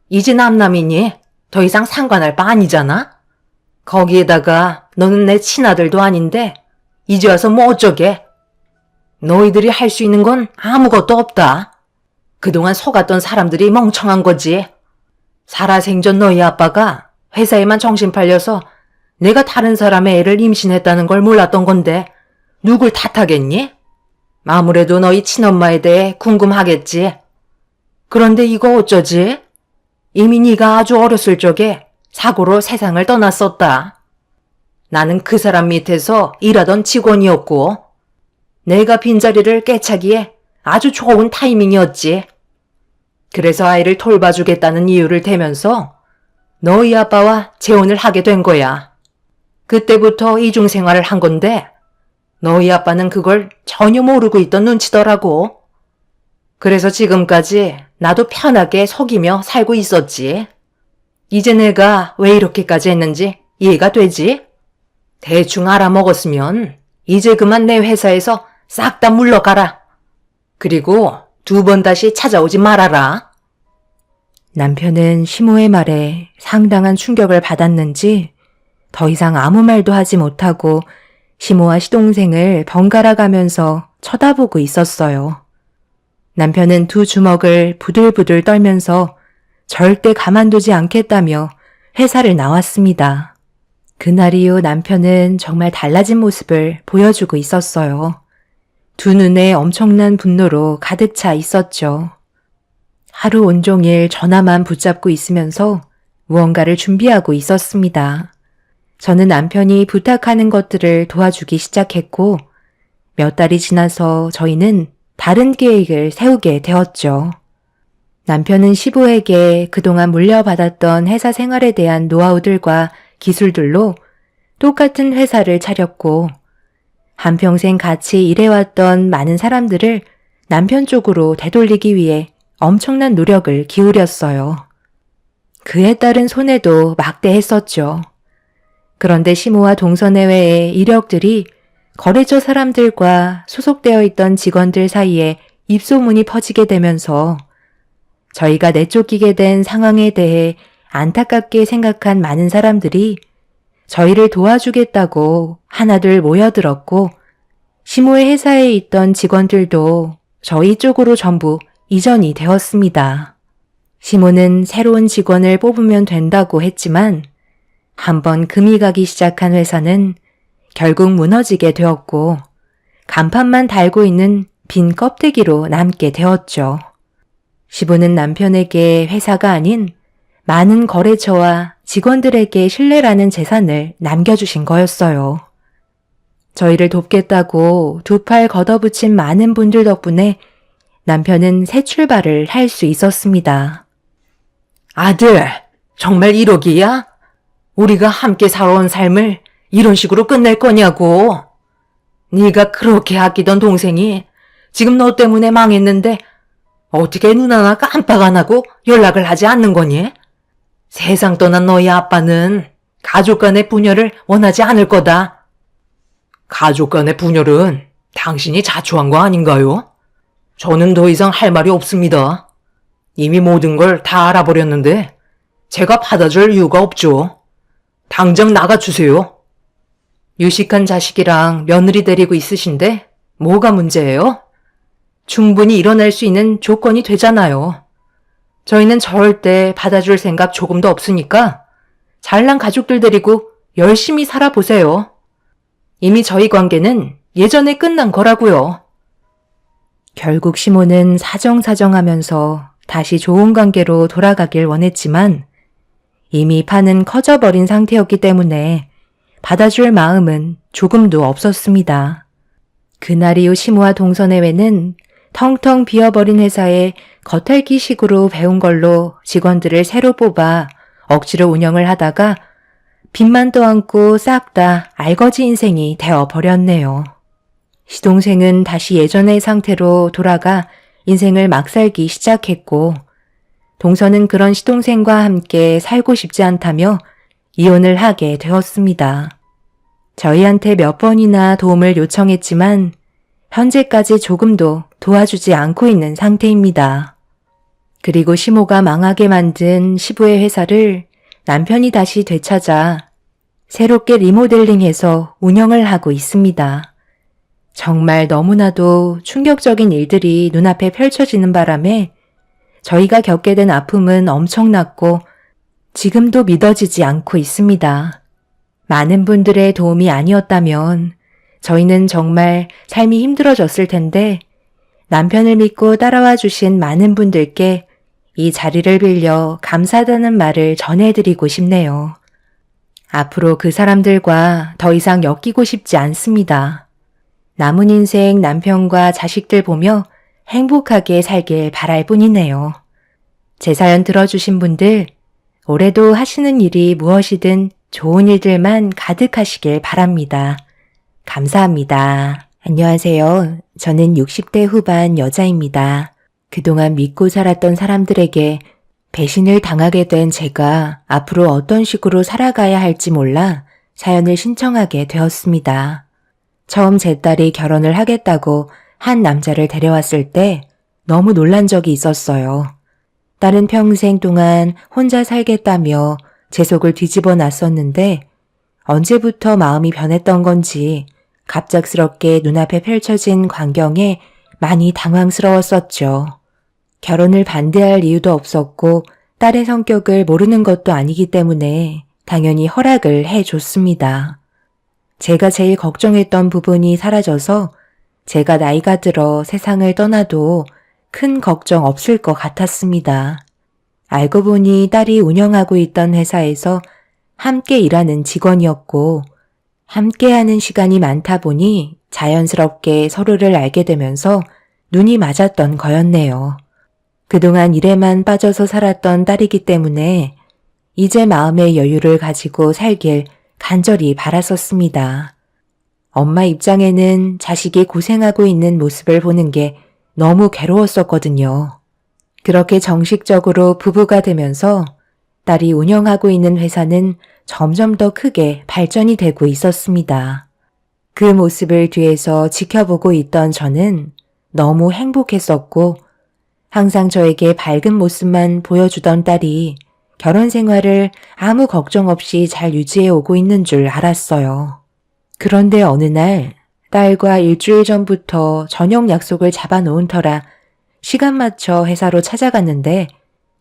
이제 남남이니 더 이상 상관할 바 아니잖아? 거기에다가 너는 내 친아들도 아닌데 이제 와서 뭐 어쩌게? 너희들이 할 수 있는 건 아무것도 없다. 그동안 속았던 사람들이 멍청한 거지. 살아생전 너희 아빠가 회사에만 정신 팔려서 내가 다른 사람의 애를 임신했다는 걸 몰랐던 건데 누굴 탓하겠니? 아무래도 너희 친엄마에 대해 궁금하겠지. 그런데 이거 어쩌지? 이미 네가 아주 어렸을 적에 사고로 세상을 떠났었다. 나는 그 사람 밑에서 일하던 직원이었고 내가 빈자리를 꿰차기에 아주 좋은 타이밍이었지. 그래서 아이를 돌봐주겠다는 이유를 대면서 너희 아빠와 재혼을 하게 된 거야. 그때부터 이중생활을 한 건데 너희 아빠는 그걸 전혀 모르고 있던 눈치더라고. 그래서 지금까지 나도 편하게 속이며 살고 있었지. 이제 내가 왜 이렇게까지 했는지 이해가 되지? 대충 알아먹었으면 이제 그만 내 회사에서 싹 다 물러가라. 그리고 2번 다시 찾아오지 말아라. 남편은 시모의 말에 상당한 충격을 받았는지 더 이상 아무 말도 하지 못하고 시모와 시동생을 번갈아 가면서 쳐다보고 있었어요. 남편은 2 주먹을 부들부들 떨면서 절대 가만두지 않겠다며 회사를 나왔습니다. 그날 이후 남편은 정말 달라진 모습을 보여주고 있었어요. 2 눈에 엄청난 분노로 가득 차 있었죠. 하루 온종일 전화만 붙잡고 있으면서 무언가를 준비하고 있었습니다. 저는 남편이 부탁하는 것들을 도와주기 시작했고 몇 달이 지나서 저희는 다른 계획을 세우게 되었죠. 남편은 시부에게 그동안 물려받았던 회사 생활에 대한 노하우들과 기술들로 똑같은 회사를 차렸고 한평생 같이 일해왔던 많은 사람들을 남편 쪽으로 되돌리기 위해 엄청난 노력을 기울였어요. 그에 따른 손해도 막대했었죠. 그런데 시모와 동선외의 이력들이 거래처 사람들과 소속되어 있던 직원들 사이에 입소문이 퍼지게 되면서 저희가 내쫓기게 된 상황에 대해 안타깝게 생각한 많은 사람들이 저희를 도와주겠다고 하나둘 모여들었고 시모의 회사에 있던 직원들도 저희 쪽으로 전부 이전이 되었습니다. 시모는 새로운 직원을 뽑으면 된다고 했지만 한번 금이 가기 시작한 회사는 결국 무너지게 되었고 간판만 달고 있는 빈 껍데기로 남게 되었죠. 시부는 남편에게 회사가 아닌 많은 거래처와 직원들에게 신뢰라는 재산을 남겨주신 거였어요. 저희를 돕겠다고 두 팔 걷어붙인 많은 분들 덕분에 남편은 새 출발을 할 수 있었습니다. 아들, 정말 1억이야? 우리가 함께 살아온 삶을 이런 식으로 끝낼 거냐고. 네가 그렇게 아끼던 동생이 지금 너 때문에 망했는데 어떻게 눈 하나 깜빡 안 하고 연락을 하지 않는 거니? 세상 떠난 너희 아빠는 가족 간의 분열을 원하지 않을 거다. 가족 간의 분열은 당신이 자초한 거 아닌가요? 저는 더 이상 할 말이 없습니다. 이미 모든 걸 다 알아버렸는데 제가 받아줄 이유가 없죠. 당장 나가주세요. 유식한 자식이랑 며느리 데리고 있으신데 뭐가 문제예요? 충분히 일어날 수 있는 조건이 되잖아요. 저희는 절대 받아줄 생각 조금도 없으니까 잘난 가족들 데리고 열심히 살아보세요. 이미 저희 관계는 예전에 끝난 거라고요. 결국 시모는 사정사정하면서 다시 좋은 관계로 돌아가길 원했지만 이미 판은 커져버린 상태였기 때문에 받아줄 마음은 조금도 없었습니다. 그날 이후 시모와 동서내외는 텅텅 비어버린 회사에 겉핥기식으로 배운 걸로 직원들을 새로 뽑아 억지로 운영을 하다가 빚만 떠안고 싹 다 알거지 인생이 되어버렸네요. 시동생은 다시 예전의 상태로 돌아가 인생을 막 살기 시작했고 동서는 그런 시동생과 함께 살고 싶지 않다며 이혼을 하게 되었습니다. 저희한테 몇 번이나 도움을 요청했지만 현재까지 조금도 도와주지 않고 있는 상태입니다. 그리고 시모가 망하게 만든 시부의 회사를 남편이 다시 되찾아 새롭게 리모델링해서 운영을 하고 있습니다. 정말 너무나도 충격적인 일들이 눈앞에 펼쳐지는 바람에 저희가 겪게 된 아픔은 엄청났고 지금도 믿어지지 않고 있습니다. 많은 분들의 도움이 아니었다면 저희는 정말 삶이 힘들어졌을 텐데 남편을 믿고 따라와 주신 많은 분들께 이 자리를 빌려 감사하다는 말을 전해드리고 싶네요. 앞으로 그 사람들과 더 이상 엮이고 싶지 않습니다. 남은 인생 남편과 자식들 보며 행복하게 살길 바랄 뿐이네요. 제 사연 들어주신 분들, 올해도 하시는 일이 무엇이든 좋은 일들만 가득하시길 바랍니다. 감사합니다. 안녕하세요. 저는 60대 후반 여자입니다. 그동안 믿고 살았던 사람들에게 배신을 당하게 된 제가 앞으로 어떤 식으로 살아가야 할지 몰라 사연을 신청하게 되었습니다. 처음 제 딸이 결혼을 하겠다고 한 남자를 데려왔을 때 너무 놀란 적이 있었어요. 딸은 평생 동안 혼자 살겠다며 제 속을 뒤집어 놨었는데 언제부터 마음이 변했던 건지 갑작스럽게 눈앞에 펼쳐진 광경에 많이 당황스러웠었죠. 결혼을 반대할 이유도 없었고 딸의 성격을 모르는 것도 아니기 때문에 당연히 허락을 해줬습니다. 제가 제일 걱정했던 부분이 사라져서 제가 나이가 들어 세상을 떠나도 큰 걱정 없을 것 같았습니다. 알고 보니 딸이 운영하고 있던 회사에서 함께 일하는 직원이었고 함께하는 시간이 많다 보니 자연스럽게 서로를 알게 되면서 눈이 맞았던 거였네요. 그동안 일에만 빠져서 살았던 딸이기 때문에 이제 마음의 여유를 가지고 살길 간절히 바랐었습니다. 엄마 입장에는 자식이 고생하고 있는 모습을 보는 게 너무 괴로웠었거든요. 그렇게 정식적으로 부부가 되면서 딸이 운영하고 있는 회사는 점점 더 크게 발전이 되고 있었습니다. 그 모습을 뒤에서 지켜보고 있던 저는 너무 행복했었고 항상 저에게 밝은 모습만 보여주던 딸이 결혼 생활을 아무 걱정 없이 잘 유지해 오고 있는 줄 알았어요. 그런데 어느 날 딸과 일주일 전부터 저녁 약속을 잡아놓은 터라 시간 맞춰 회사로 찾아갔는데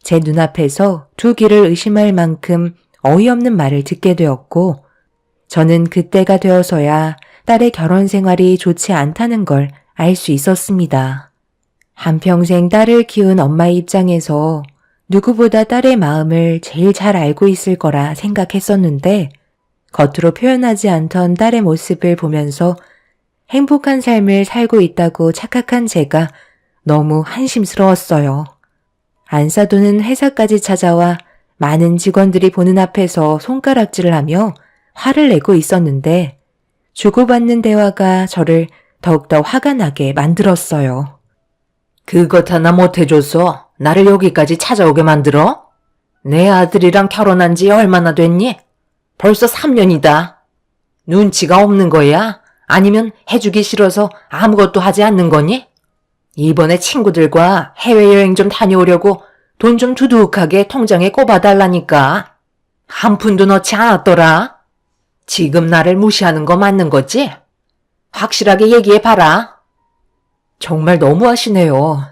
제 눈앞에서 두 귀를 의심할 만큼 어이없는 말을 듣게 되었고 저는 그때가 되어서야 딸의 결혼 생활이 좋지 않다는 걸 알 수 있었습니다. 한평생 딸을 키운 엄마 입장에서 누구보다 딸의 마음을 제일 잘 알고 있을 거라 생각했었는데 겉으로 표현하지 않던 딸의 모습을 보면서 행복한 삶을 살고 있다고 착각한 제가 너무 한심스러웠어요. 안사도는 회사까지 찾아와 많은 직원들이 보는 앞에서 손가락질을 하며 화를 내고 있었는데 주고받는 대화가 저를 더욱더 화가 나게 만들었어요. 그것 하나 못해줘서 나를 여기까지 찾아오게 만들어? 내 아들이랑 결혼한 지 얼마나 됐니? 벌써 3년이다. 눈치가 없는 거야? 아니면 해주기 싫어서 아무것도 하지 않는 거니? 이번에 친구들과 해외여행 좀 다녀오려고 돈 좀 두둑하게 통장에 꼽아달라니까. 한 푼도 넣지 않았더라. 지금 나를 무시하는 거 맞는 거지? 확실하게 얘기해봐라. 정말 너무하시네요.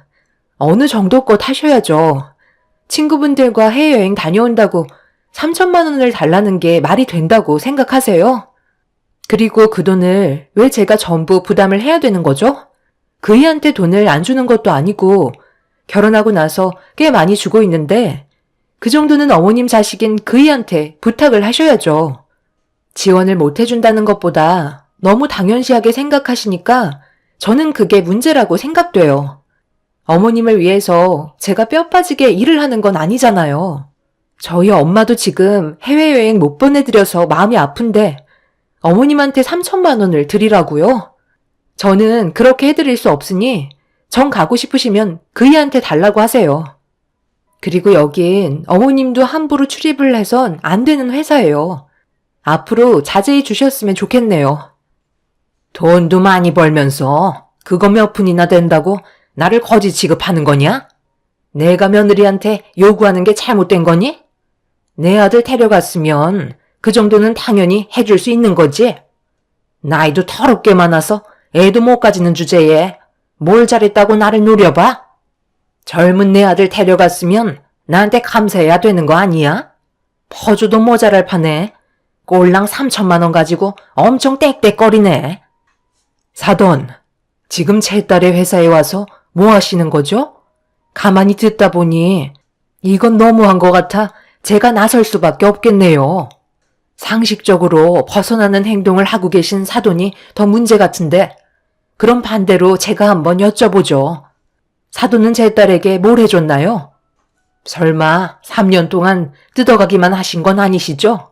어느 정도 껏 하셔야죠. 친구분들과 해외여행 다녀온다고 3천만 원을 달라는 게 말이 된다고 생각하세요? 그리고 그 돈을 왜 제가 전부 부담을 해야 되는 거죠? 그이한테 돈을 안 주는 것도 아니고 결혼하고 나서 꽤 많이 주고 있는데 그 정도는 어머님 자식인 그이한테 부탁을 하셔야죠. 지원을 못 해준다는 것보다 너무 당연시하게 생각하시니까 저는 그게 문제라고 생각돼요. 어머님을 위해서 제가 뼈 빠지게 일을 하는 건 아니잖아요. 저희 엄마도 지금 해외여행 못 보내드려서 마음이 아픈데 어머님한테 3천만 원을 드리라고요? 저는 그렇게 해드릴 수 없으니 정 가고 싶으시면 그이한테 달라고 하세요. 그리고 여긴 어머님도 함부로 출입을 해선 안 되는 회사예요. 앞으로 자제해 주셨으면 좋겠네요. 돈도 많이 벌면서 그거 몇 푼이나 된다고 나를 거지 취급하는 거냐? 내가 며느리한테 요구하는 게 잘못된 거니? 내 아들 데려갔으면 그 정도는 당연히 해줄 수 있는 거지. 나이도 더럽게 많아서 애도 못 가지는 주제에 뭘 잘했다고 나를 노려봐? 젊은 내 아들 데려갔으면 나한테 감사해야 되는 거 아니야? 퍼줘도 모자랄 판에 꼴랑 3천만 원 가지고 엄청 떽떽거리네. 사돈, 지금 제 딸의 회사에 와서 뭐 하시는 거죠? 가만히 듣다 보니 이건 너무한 것 같아 제가 나설 수밖에 없겠네요. 상식적으로 벗어나는 행동을 하고 계신 사돈이 더 문제 같은데 그럼 반대로 제가 한번 여쭤보죠. 사돈은 제 딸에게 뭘 해줬나요? 설마 3년 동안 뜯어가기만 하신 건 아니시죠?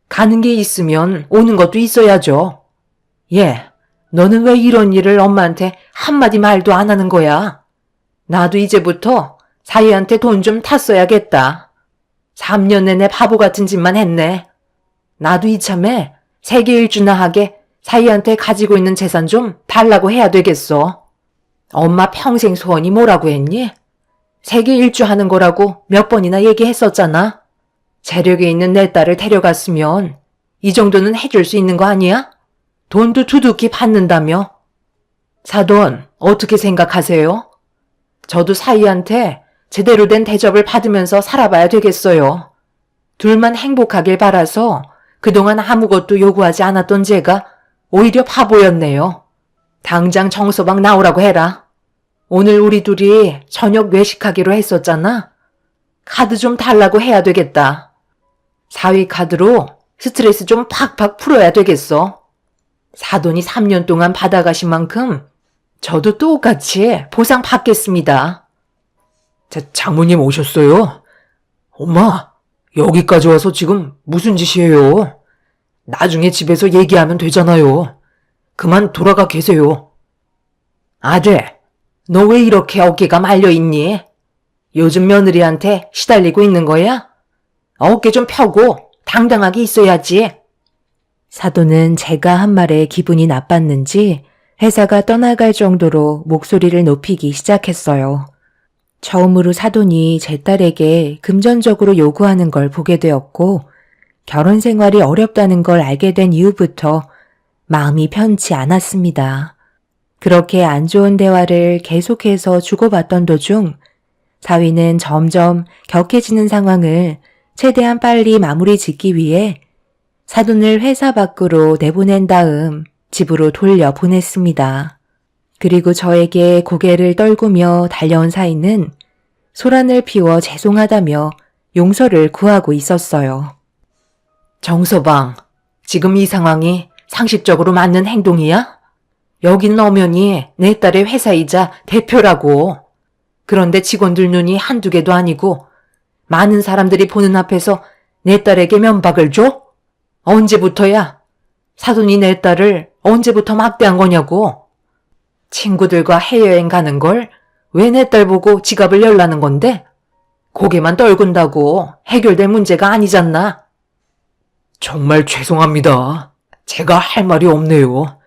가는 게 있으면 오는 것도 있어야죠. 예, 너는 왜 이런 일을 엄마한테 한마디 말도 안 하는 거야? 나도 이제부터 사위한테 돈 좀 탔어야겠다. 3년 내내 바보 같은 짓만 했네. 나도 이참에 세계 일주나 하게 사위한테 가지고 있는 재산 좀 달라고 해야 되겠어. 엄마 평생 소원이 뭐라고 했니? 세계 일주 하는 거라고 몇 번이나 얘기했었잖아. 재력에 있는 내 딸을 데려갔으면 이 정도는 해줄 수 있는 거 아니야? 돈도 두둑히 받는다며. 사돈, 어떻게 생각하세요? 저도 사위한테 제대로 된 대접을 받으면서 살아봐야 되겠어요. 둘만 행복하길 바라서 그동안 아무것도 요구하지 않았던 제가 오히려 바보였네요. 당장 정서방 나오라고 해라. 오늘 우리 둘이 저녁 외식하기로 했었잖아. 카드 좀 달라고 해야 되겠다. 사위 카드로 스트레스 좀 팍팍 풀어야 되겠어. 사돈이 3년 동안 받아가신 만큼 저도 똑같이 보상 받겠습니다. 장모님 오셨어요? 엄마, 여기까지 와서 지금 무슨 짓이에요? 나중에 집에서 얘기하면 되잖아요. 그만 돌아가 계세요. 아들, 너 왜 이렇게 어깨가 말려있니? 요즘 며느리한테 시달리고 있는 거야? 어깨 좀 펴고 당당하게 있어야지. 사돈은 제가 한 말에 기분이 나빴는지 회사가 떠나갈 정도로 목소리를 높이기 시작했어요. 처음으로 사돈이 제 딸에게 금전적으로 요구하는 걸 보게 되었고 결혼 생활이 어렵다는 걸 알게 된 이후부터 마음이 편치 않았습니다. 그렇게 안 좋은 대화를 계속해서 주고받던 도중 사위는 점점 격해지는 상황을 최대한 빨리 마무리 짓기 위해 사돈을 회사 밖으로 내보낸 다음 집으로 돌려보냈습니다. 그리고 저에게 고개를 떨구며 달려온 사위는 소란을 피워 죄송하다며 용서를 구하고 있었어요. 정서방, 지금 이 상황이 상식적으로 맞는 행동이야? 여긴 엄연히 내 딸의 회사이자 대표라고. 그런데 직원들 눈이 한두 개도 아니고 많은 사람들이 보는 앞에서 내 딸에게 면박을 줘? 언제부터야? 사돈이 내 딸을 언제부터 막대한 거냐고. 친구들과 해외여행 가는 걸 왜 내 딸 보고 지갑을 열라는 건데? 고개만 떨군다고 해결될 문제가 아니잖나. 정말 죄송합니다. 제가 할 말이 없네요.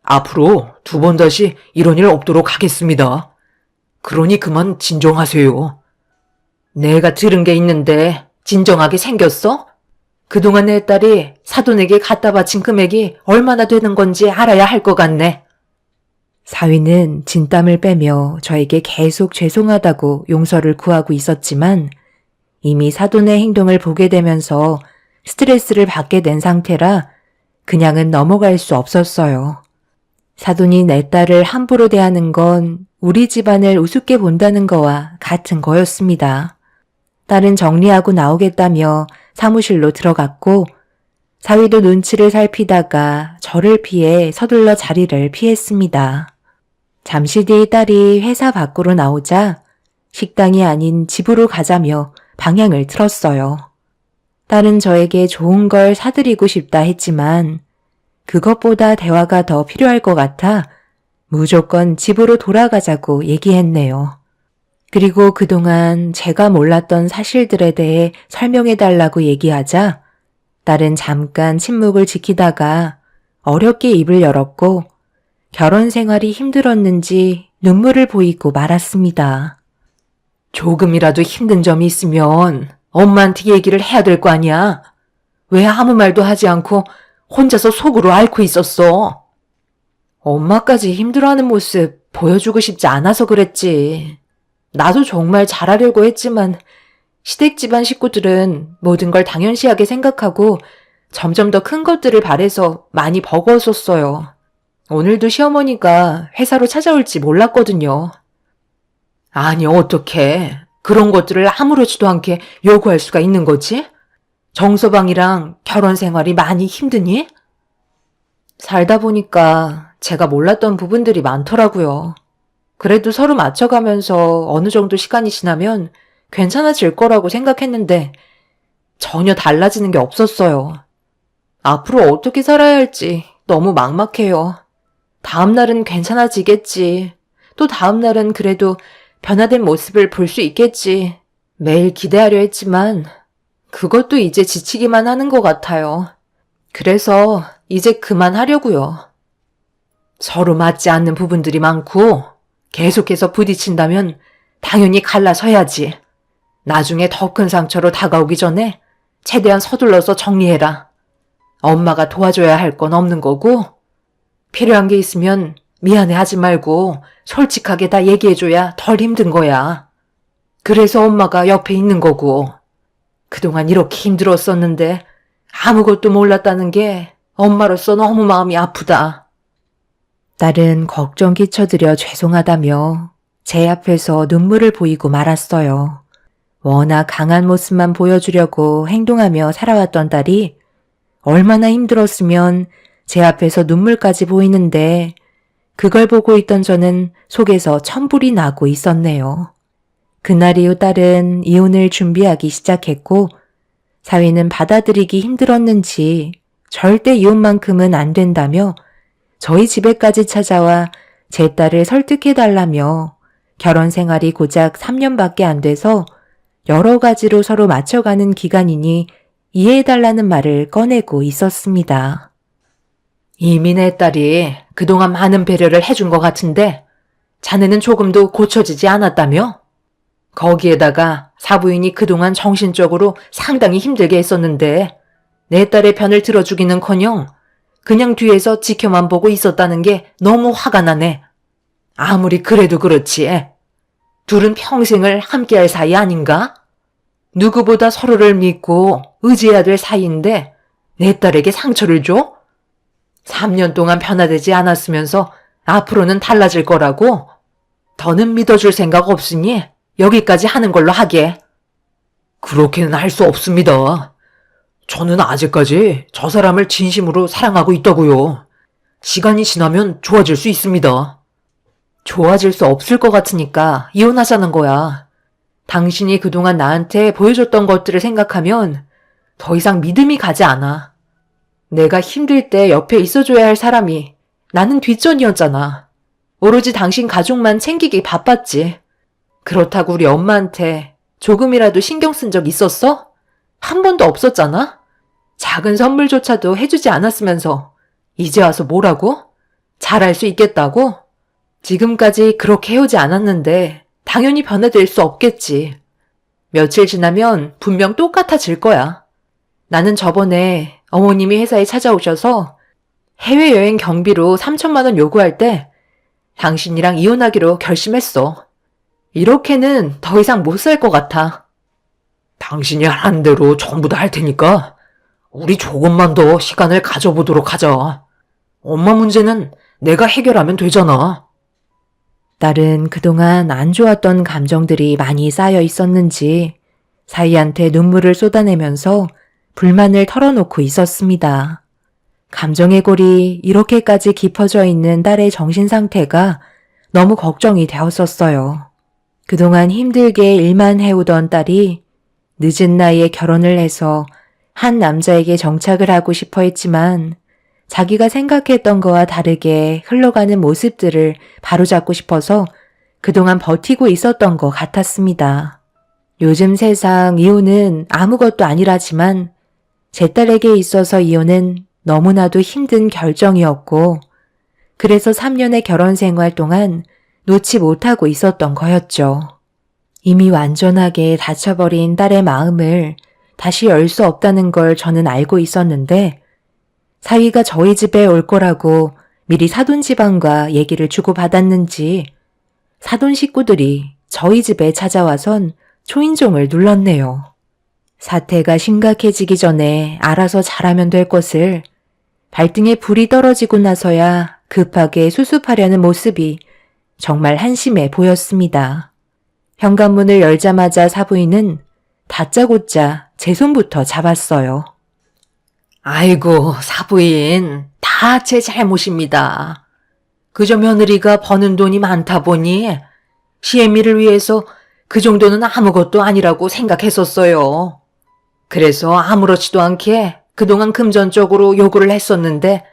앞으로 2번 다시 이런 일 없도록 하겠습니다. 그러니 그만 진정하세요. 내가 들은 게 있는데 진정하게 생겼어? 그동안 내 딸이 사돈에게 갖다 바친 금액이 얼마나 되는 건지 알아야 할 것 같네. 사위는 진땀을 빼며 저에게 계속 죄송하다고 용서를 구하고 있었지만 이미 사돈의 행동을 보게 되면서 스트레스를 받게 된 상태라 그냥은 넘어갈 수 없었어요. 사돈이 내 딸을 함부로 대하는 건 우리 집안을 우습게 본다는 거와 같은 거였습니다. 딸은 정리하고 나오겠다며 사무실로 들어갔고 사위도 눈치를 살피다가 저를 피해 서둘러 자리를 피했습니다. 잠시 뒤 딸이 회사 밖으로 나오자 식당이 아닌 집으로 가자며 방향을 틀었어요. 딸은 저에게 좋은 걸 사드리고 싶다 했지만 그것보다 대화가 더 필요할 것 같아 무조건 집으로 돌아가자고 얘기했네요. 그리고 그동안 제가 몰랐던 사실들에 대해 설명해달라고 얘기하자 딸은 잠깐 침묵을 지키다가 어렵게 입을 열었고 결혼 생활이 힘들었는지 눈물을 보이고 말았습니다. 조금이라도 힘든 점이 있으면 엄마한테 얘기를 해야 될 거 아니야. 왜 아무 말도 하지 않고 혼자서 속으로 앓고 있었어. 엄마까지 힘들어하는 모습 보여주고 싶지 않아서 그랬지. 나도 정말 잘하려고 했지만 시댁 집안 식구들은 모든 걸 당연시하게 생각하고 점점 더 큰 것들을 바래서 많이 버거웠었어요. 오늘도 시어머니가 회사로 찾아올지 몰랐거든요. 아니 어떡해. 그런 것들을 아무렇지도 않게 요구할 수가 있는 거지? 정서방이랑 결혼 생활이 많이 힘드니? 살다 보니까 제가 몰랐던 부분들이 많더라고요. 그래도 서로 맞춰가면서 어느 정도 시간이 지나면 괜찮아질 거라고 생각했는데 전혀 달라지는 게 없었어요. 앞으로 어떻게 살아야 할지 너무 막막해요. 다음 날은 괜찮아지겠지. 또 다음 날은 그래도 변화된 모습을 볼 수 있겠지. 매일 기대하려 했지만 그것도 이제 지치기만 하는 것 같아요. 그래서 이제 그만하려고요. 서로 맞지 않는 부분들이 많고 계속해서 부딪힌다면 당연히 갈라서야지. 나중에 더 큰 상처로 다가오기 전에 최대한 서둘러서 정리해라. 엄마가 도와줘야 할 건 없는 거고 필요한 게 있으면 미안해 하지 말고 솔직하게 다 얘기해줘야 덜 힘든 거야. 그래서 엄마가 옆에 있는 거고 그동안 이렇게 힘들었었는데 아무것도 몰랐다는 게 엄마로서 너무 마음이 아프다. 딸은 걱정 끼쳐드려 죄송하다며 제 앞에서 눈물을 보이고 말았어요. 워낙 강한 모습만 보여주려고 행동하며 살아왔던 딸이 얼마나 힘들었으면 제 앞에서 눈물까지 보이는데 그걸 보고 있던 저는 속에서 천불이 나고 있었네요. 그날 이후 딸은 이혼을 준비하기 시작했고 사위는 받아들이기 힘들었는지 절대 이혼만큼은 안 된다며 저희 집에까지 찾아와 제 딸을 설득해달라며 결혼 생활이 고작 3년밖에 안 돼서 여러 가지로 서로 맞춰가는 기간이니 이해해달라는 말을 꺼내고 있었습니다. 이미 내 딸이 그동안 많은 배려를 해준 것 같은데 자네는 조금도 고쳐지지 않았다며? 거기에다가 사부인이 그동안 정신적으로 상당히 힘들게 했었는데 내 딸의 편을 들어주기는커녕 그냥 뒤에서 지켜만 보고 있었다는 게 너무 화가 나네. 아무리 그래도 그렇지. 둘은 평생을 함께할 사이 아닌가? 누구보다 서로를 믿고 의지해야 될 사이인데 내 딸에게 상처를 줘? 3년 동안 변화되지 않았으면서 앞으로는 달라질 거라고? 더는 믿어줄 생각 없으니 여기까지 하는 걸로 하게. 그렇게는 할 수 없습니다. 저는 아직까지 저 사람을 진심으로 사랑하고 있다고요. 시간이 지나면 좋아질 수 있습니다. 좋아질 수 없을 것 같으니까 이혼하자는 거야. 당신이 그동안 나한테 보여줬던 것들을 생각하면 더 이상 믿음이 가지 않아. 내가 힘들 때 옆에 있어줘야 할 사람이 나는 뒷전이었잖아. 오로지 당신 가족만 챙기기 바빴지. 그렇다고 우리 엄마한테 조금이라도 신경 쓴 적 있었어? 한 번도 없었잖아? 작은 선물조차도 해주지 않았으면서 이제 와서 뭐라고? 잘할 수 있겠다고? 지금까지 그렇게 해오지 않았는데 당연히 변화될 수 없겠지. 며칠 지나면 분명 똑같아질 거야. 나는 저번에 어머님이 회사에 찾아오셔서 해외여행 경비로 3천만 원 요구할 때 당신이랑 이혼하기로 결심했어. 이렇게는 더 이상 못 살 것 같아. 당신이 하는 대로 전부 다 할 테니까 우리 조금만 더 시간을 가져보도록 하자. 엄마 문제는 내가 해결하면 되잖아. 딸은 그동안 안 좋았던 감정들이 많이 쌓여 있었는지 사위한테 눈물을 쏟아내면서 불만을 털어놓고 있었습니다. 감정의 골이 이렇게까지 깊어져 있는 딸의 정신 상태가 너무 걱정이 되었었어요. 그동안 힘들게 일만 해오던 딸이 늦은 나이에 결혼을 해서 한 남자에게 정착을 하고 싶어 했지만 자기가 생각했던 거와 다르게 흘러가는 모습들을 바로잡고 싶어서 그동안 버티고 있었던 것 같았습니다. 요즘 세상 이혼은 아무것도 아니라지만 제 딸에게 있어서 이혼은 너무나도 힘든 결정이었고 그래서 3년의 결혼 생활 동안 놓지 못하고 있었던 거였죠. 이미 완전하게 닫혀버린 딸의 마음을 다시 열 수 없다는 걸 저는 알고 있었는데 사위가 저희 집에 올 거라고 미리 사돈 집안과 얘기를 주고받았는지 사돈 식구들이 저희 집에 찾아와선 초인종을 눌렀네요. 사태가 심각해지기 전에 알아서 잘하면 될 것을 발등에 불이 떨어지고 나서야 급하게 수습하려는 모습이 정말 한심해 보였습니다. 현관문을 열자마자 사부인은 다짜고짜 제 손부터 잡았어요. 아이고, 사부인, 다 제 잘못입니다. 그저 며느리가 버는 돈이 많다 보니 시애미를 위해서 그 정도는 아무것도 아니라고 생각했었어요. 그래서 아무렇지도 않게 그동안 금전적으로 요구를 했었는데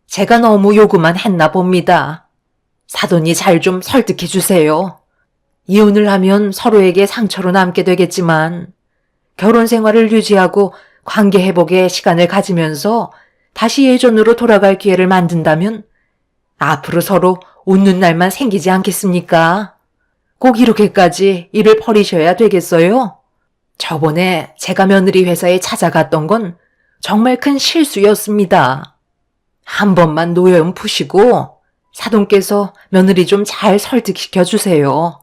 제가 너무 요구만 했나 봅니다. 사돈이 잘 좀 설득해 주세요. 이혼을 하면 서로에게 상처로 남게 되겠지만 결혼 생활을 유지하고 관계 회복에 시간을 가지면서 다시 예전으로 돌아갈 기회를 만든다면 앞으로 서로 웃는 날만 생기지 않겠습니까? 꼭 이렇게까지 일을 벌이셔야 되겠어요? 저번에 제가 며느리 회사에 찾아갔던 건 정말 큰 실수였습니다. 한 번만 노여움 푸시고 사돈께서 며느리 좀 잘 설득시켜 주세요.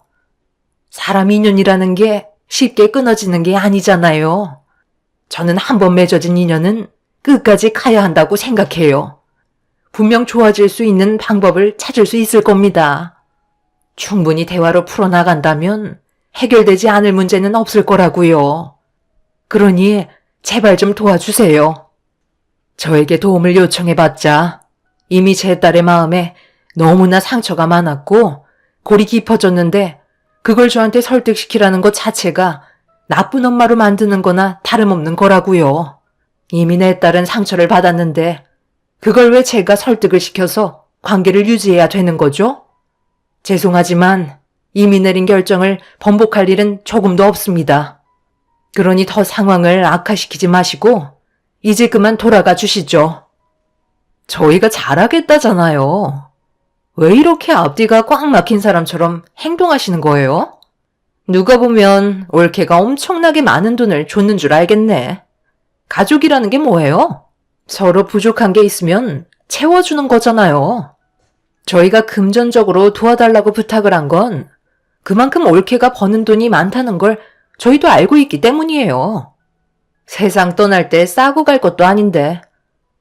사람 인연이라는 게 쉽게 끊어지는 게 아니잖아요. 저는 한 번 맺어진 인연은 끝까지 가야 한다고 생각해요. 분명 좋아질 수 있는 방법을 찾을 수 있을 겁니다. 충분히 대화로 풀어나간다면 해결되지 않을 문제는 없을 거라고요. 그러니 제발 좀 도와주세요. 저에게 도움을 요청해봤자 이미 제 딸의 마음에 너무나 상처가 많았고 골이 깊어졌는데 그걸 저한테 설득시키라는 것 자체가 나쁜 엄마로 만드는 거나 다름없는 거라고요. 이미 내 딸은 상처를 받았는데 그걸 왜 제가 설득을 시켜서 관계를 유지해야 되는 거죠? 죄송하지만 이미 내린 결정을 번복할 일은 조금도 없습니다. 그러니 더 상황을 악화시키지 마시고 이제 그만 돌아가 주시죠. 저희가 잘하겠다잖아요. 왜 이렇게 앞뒤가 꽉 막힌 사람처럼 행동하시는 거예요? 누가 보면 올케가 엄청나게 많은 돈을 줬는 줄 알겠네. 가족이라는 게 뭐예요? 서로 부족한 게 있으면 채워주는 거잖아요. 저희가 금전적으로 도와달라고 부탁을 한 건 그만큼 올케가 버는 돈이 많다는 걸 저희도 알고 있기 때문이에요. 세상 떠날 때 싸고 갈 것도 아닌데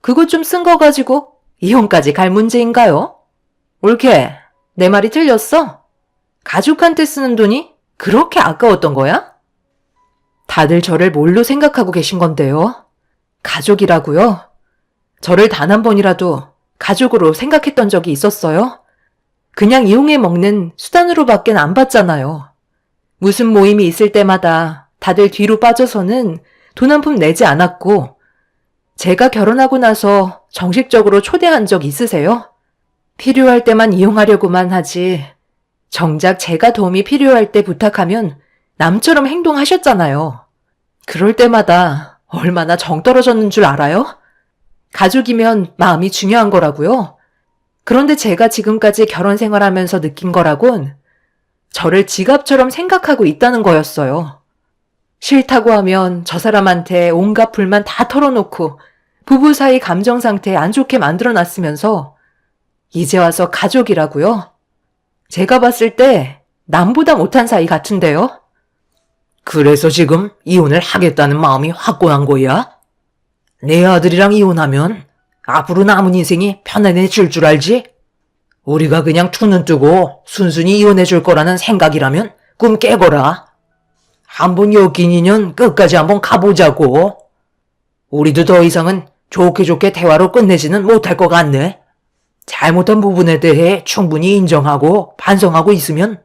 그것 좀 쓴 거 가지고 이혼까지 갈 문제인가요? 올케, 내 말이 틀렸어? 가족한테 쓰는 돈이 그렇게 아까웠던 거야? 다들 저를 뭘로 생각하고 계신 건데요? 가족이라고요? 저를 단 한 번이라도 가족으로 생각했던 적이 있었어요? 그냥 이용해 먹는 수단으로밖엔 안 봤잖아요. 무슨 모임이 있을 때마다 다들 뒤로 빠져서는 돈 한 푼 내지 않았고, 제가 결혼하고 나서 정식적으로 초대한 적 있으세요? 필요할 때만 이용하려고만 하지, 정작 제가 도움이 필요할 때 부탁하면 남처럼 행동하셨잖아요. 그럴 때마다 얼마나 정 떨어졌는 줄 알아요? 가족이면 마음이 중요한 거라고요. 그런데 제가 지금까지 결혼 생활하면서 느낀 거라곤 저를 지갑처럼 생각하고 있다는 거였어요. 싫다고 하면 저 사람한테 온갖 불만 다 털어놓고 부부 사이 감정 상태 안 좋게 만들어놨으면서 이제 와서 가족이라고요? 제가 봤을 때 남보다 못한 사이 같은데요? 그래서 지금 이혼을 하겠다는 마음이 확고한 거야? 내 아들이랑 이혼하면 앞으로 남은 인생이 편안해질 줄 알지? 우리가 그냥 두 눈 뜨고 순순히 이혼해줄 거라는 생각이라면 꿈 깨거라. 한번 엮인 인연 끝까지 한번 가보자고. 우리도 더 이상은 좋게 좋게 대화로 끝내지는 못할 것 같네. 잘못한 부분에 대해 충분히 인정하고 반성하고 있으면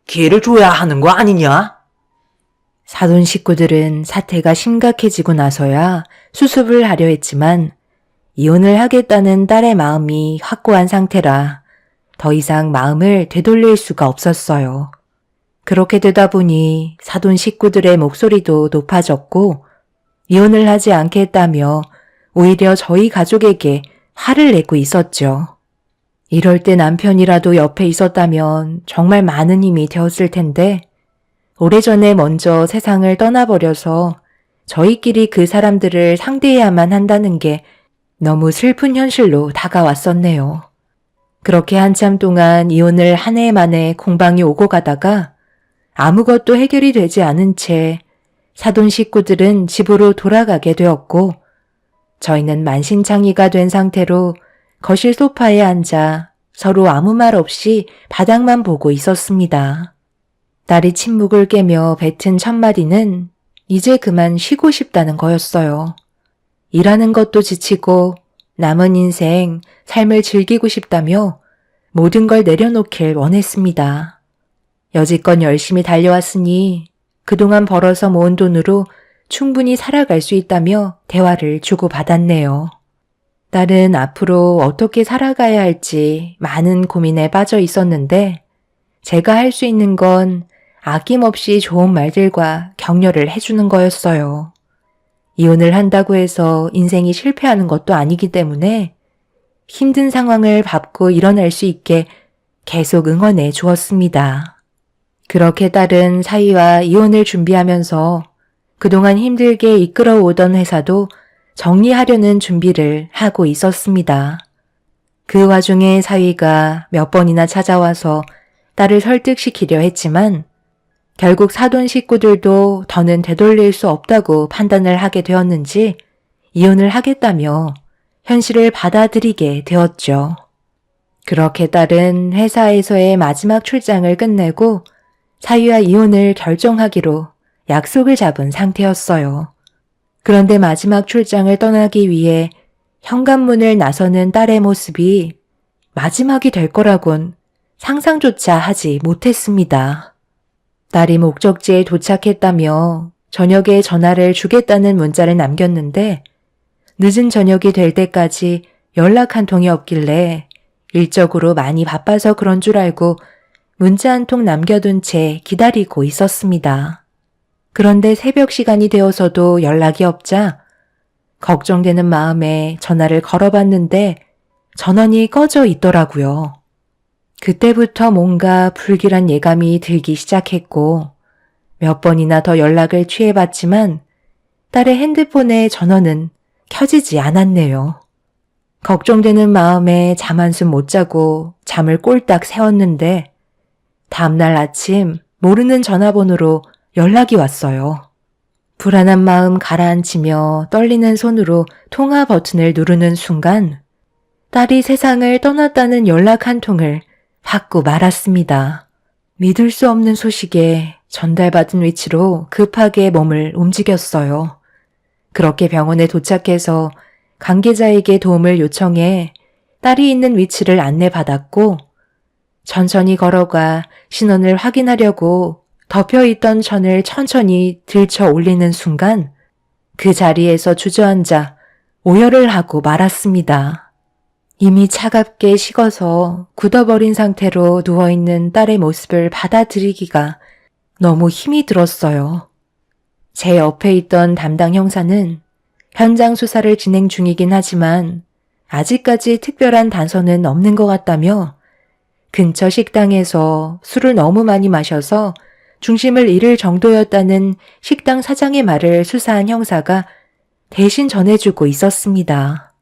기회를 줘야 하는 거 아니냐? 사돈 식구들은 사태가 심각해지고 나서야 수습을 하려 했지만 이혼을 하겠다는 딸의 마음이 확고한 상태라 더 이상 마음을 되돌릴 수가 없었어요. 그렇게 되다 보니 사돈 식구들의 목소리도 높아졌고 이혼을 하지 않겠다며 오히려 저희 가족에게 화를 내고 있었죠. 이럴 때 남편이라도 옆에 있었다면 정말 많은 힘이 되었을 텐데 오래전에 먼저 세상을 떠나버려서 저희끼리 그 사람들을 상대해야만 한다는 게 너무 슬픈 현실로 다가왔었네요. 그렇게 한참 동안 이혼을 한 해 만에 공방이 오고 가다가 아무것도 해결이 되지 않은 채 사돈 식구들은 집으로 돌아가게 되었고 저희는 만신창이가 된 상태로 거실 소파에 앉아 서로 아무 말 없이 바닥만 보고 있었습니다. 딸이 침묵을 깨며 뱉은 첫마디는 이제 그만 쉬고 싶다는 거였어요. 일하는 것도 지치고 남은 인생 삶을 즐기고 싶다며 모든 걸 내려놓길 원했습니다. 여지껏 열심히 달려왔으니 그동안 벌어서 모은 돈으로 충분히 살아갈 수 있다며 대화를 주고받았네요. 딸은 앞으로 어떻게 살아가야 할지 많은 고민에 빠져 있었는데 제가 할 수 있는 건 아낌없이 좋은 말들과 격려를 해주는 거였어요. 이혼을 한다고 해서 인생이 실패하는 것도 아니기 때문에 힘든 상황을 밟고 일어날 수 있게 계속 응원해 주었습니다. 그렇게 딸은 사위와 이혼을 준비하면서 그동안 힘들게 이끌어오던 회사도 정리하려는 준비를 하고 있었습니다. 그 와중에 사위가 몇 번이나 찾아와서 딸을 설득시키려 했지만 결국 사돈 식구들도 더는 되돌릴 수 없다고 판단을 하게 되었는지 이혼을 하겠다며 현실을 받아들이게 되었죠. 그렇게 딸은 회사에서의 마지막 출장을 끝내고 사위와 이혼을 결정하기로 약속을 잡은 상태였어요. 그런데 마지막 출장을 떠나기 위해 현관문을 나서는 딸의 모습이 마지막이 될 거라곤 상상조차 하지 못했습니다. 딸이 목적지에 도착했다며 저녁에 전화를 주겠다는 문자를 남겼는데 늦은 저녁이 될 때까지 연락 한 통이 없길래 일적으로 많이 바빠서 그런 줄 알고 문자 한 통 남겨둔 채 기다리고 있었습니다. 그런데 새벽 시간이 되어서도 연락이 없자 걱정되는 마음에 전화를 걸어봤는데 전원이 꺼져 있더라고요. 그때부터 뭔가 불길한 예감이 들기 시작했고 몇 번이나 더 연락을 취해봤지만 딸의 핸드폰의 전원은 켜지지 않았네요. 걱정되는 마음에 잠 한숨 못 자고 잠을 꼴딱 새웠는데 다음날 아침 모르는 전화번호로 연락이 왔어요. 불안한 마음 가라앉히며 떨리는 손으로 통화 버튼을 누르는 순간 딸이 세상을 떠났다는 연락 한 통을 받고 말았습니다. 믿을 수 없는 소식에 전달받은 위치로 급하게 몸을 움직였어요. 그렇게 병원에 도착해서 관계자에게 도움을 요청해 딸이 있는 위치를 안내받았고 천천히 걸어가 신원을 확인하려고 덮여있던 천을 천천히 들쳐 올리는 순간 그 자리에서 주저앉아 오열을 하고 말았습니다. 이미 차갑게 식어서 굳어버린 상태로 누워있는 딸의 모습을 받아들이기가 너무 힘이 들었어요. 제 옆에 있던 담당 형사는 현장 수사를 진행 중이긴 하지만 아직까지 특별한 단서는 없는 것 같다며 근처 식당에서 술을 너무 많이 마셔서 중심을 잃을 정도였다는 식당 사장의 말을 수사한 형사가 대신 전해주고 있었습니다.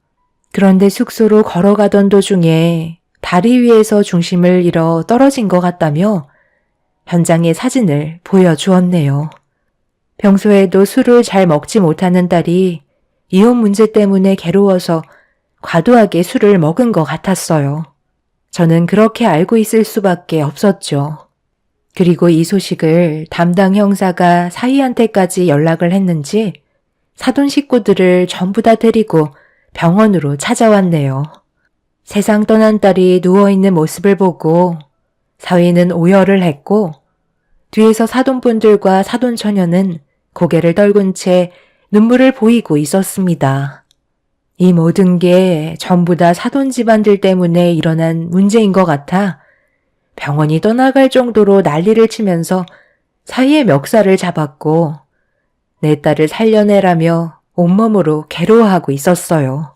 그런데 숙소로 걸어가던 도중에 다리 위에서 중심을 잃어 떨어진 것 같다며 현장의 사진을 보여주었네요. 평소에도 술을 잘 먹지 못하는 딸이 이혼 문제 때문에 괴로워서 과도하게 술을 먹은 것 같았어요. 저는 그렇게 알고 있을 수밖에 없었죠. 그리고 이 소식을 담당 형사가 사위한테까지 연락을 했는지 사돈 식구들을 전부 다 데리고 병원으로 찾아왔네요. 세상 떠난 딸이 누워있는 모습을 보고 사위는 오열을 했고 뒤에서 사돈분들과 사돈처녀는 고개를 떨군 채 눈물을 보이고 있었습니다. 이 모든 게 전부 다 사돈 집안들 때문에 일어난 문제인 것 같아 병원이 떠나갈 정도로 난리를 치면서 사위의 멱살을 잡았고 내 딸을 살려내라며 온몸으로 괴로워하고 있었어요.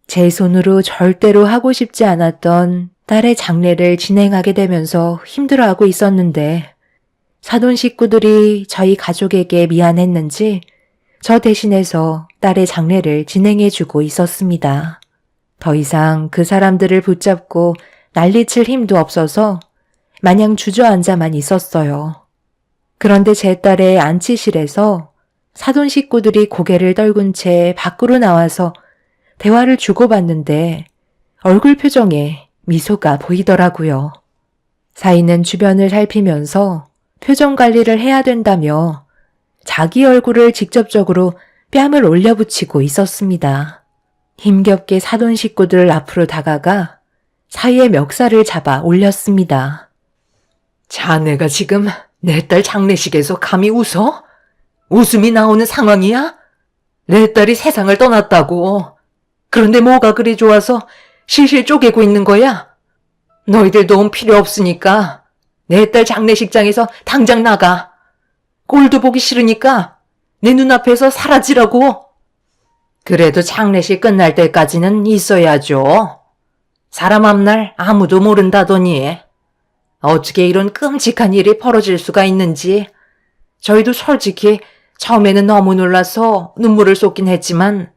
제 손으로 절대로 하고 싶지 않았던 딸의 장례를 진행하게 되면서 힘들어하고 있었는데 사돈 식구들이 저희 가족에게 미안했는지 저 대신해서 딸의 장례를 진행해주고 있었습니다. 더 이상 그 사람들을 붙잡고 난리칠 힘도 없어서 마냥 주저앉아만 있었어요. 그런데 제 딸의 안치실에서 사돈 식구들이 고개를 떨군 채 밖으로 나와서 대화를 주고받는데 얼굴 표정에 미소가 보이더라고요. 사위는 주변을 살피면서 표정 관리를 해야 된다며 자기 얼굴을 직접적으로 뺨을 올려붙이고 있었습니다. 힘겹게 사돈 식구들 앞으로 다가가 사위의 멱살을 잡아 올렸습니다. 자네가 지금 내 딸 장례식에서 감히 웃어? 웃음이 나오는 상황이야? 내 딸이 세상을 떠났다고. 그런데 뭐가 그리 좋아서 실실 쪼개고 있는 거야? 너희들 도움 필요 없으니까 내 딸 장례식장에서 당장 나가. 꼴도 보기 싫으니까 내 눈앞에서 사라지라고. 그래도 장례식 끝날 때까지는 있어야죠. 사람 앞날 아무도 모른다더니 어떻게 이런 끔찍한 일이 벌어질 수가 있는지 저희도 솔직히 처음에는 너무 놀라서 눈물을 쏟긴 했지만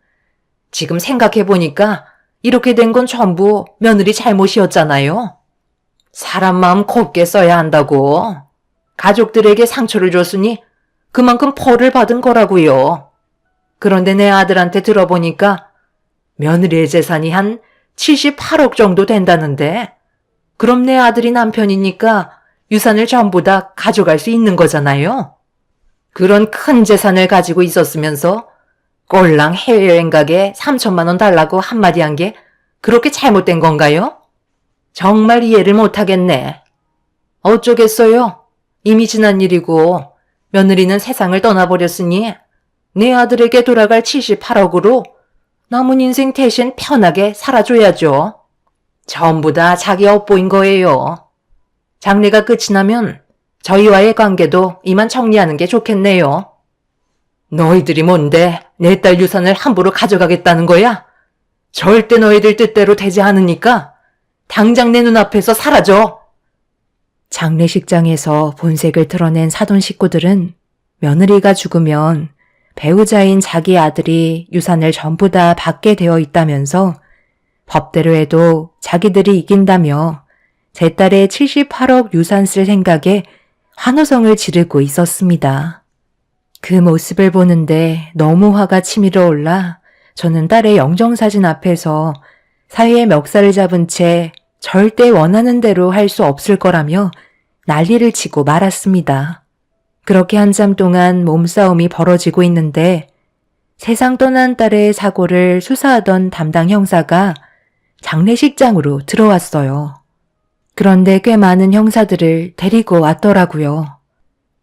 지금 생각해보니까 이렇게 된 건 전부 며느리 잘못이었잖아요. 사람 마음 곱게 써야 한다고. 가족들에게 상처를 줬으니 그만큼 벌을 받은 거라고요. 그런데 내 아들한테 들어보니까 며느리의 재산이 한 78억 정도 된다는데 그럼 내 아들이 남편이니까 유산을 전부 다 가져갈 수 있는 거잖아요. 그런 큰 재산을 가지고 있었으면서 꼴랑 해외여행 가게 3천만 원 달라고 한마디 한 게 그렇게 잘못된 건가요? 정말 이해를 못하겠네. 어쩌겠어요. 이미 지난 일이고 며느리는 세상을 떠나버렸으니 내 아들에게 돌아갈 78억으로 남은 인생 대신 편하게 살아줘야죠. 전부 다 자기 업보인 거예요. 장례가 끝이 나면 저희와의 관계도 이만 정리하는 게 좋겠네요. 너희들이 뭔데 내 딸 유산을 함부로 가져가겠다는 거야? 절대 너희들 뜻대로 되지 않으니까 당장 내 눈앞에서 사라져. 장례식장에서 본색을 드러낸 사돈 식구들은 며느리가 죽으면 배우자인 자기 아들이 유산을 전부 다 받게 되어 있다면서 법대로 해도 자기들이 이긴다며 제 딸의 78억 유산 쓸 생각에 환호성을 지르고 있었습니다. 그 모습을 보는데 너무 화가 치밀어 올라 저는 딸의 영정사진 앞에서 사위의 멱살을 잡은 채 절대 원하는 대로 할 수 없을 거라며 난리를 치고 말았습니다. 그렇게 한참 동안 몸싸움이 벌어지고 있는데 세상 떠난 딸의 사고를 수사하던 담당 형사가 장례식장으로 들어왔어요. 그런데 꽤 많은 형사들을 데리고 왔더라고요.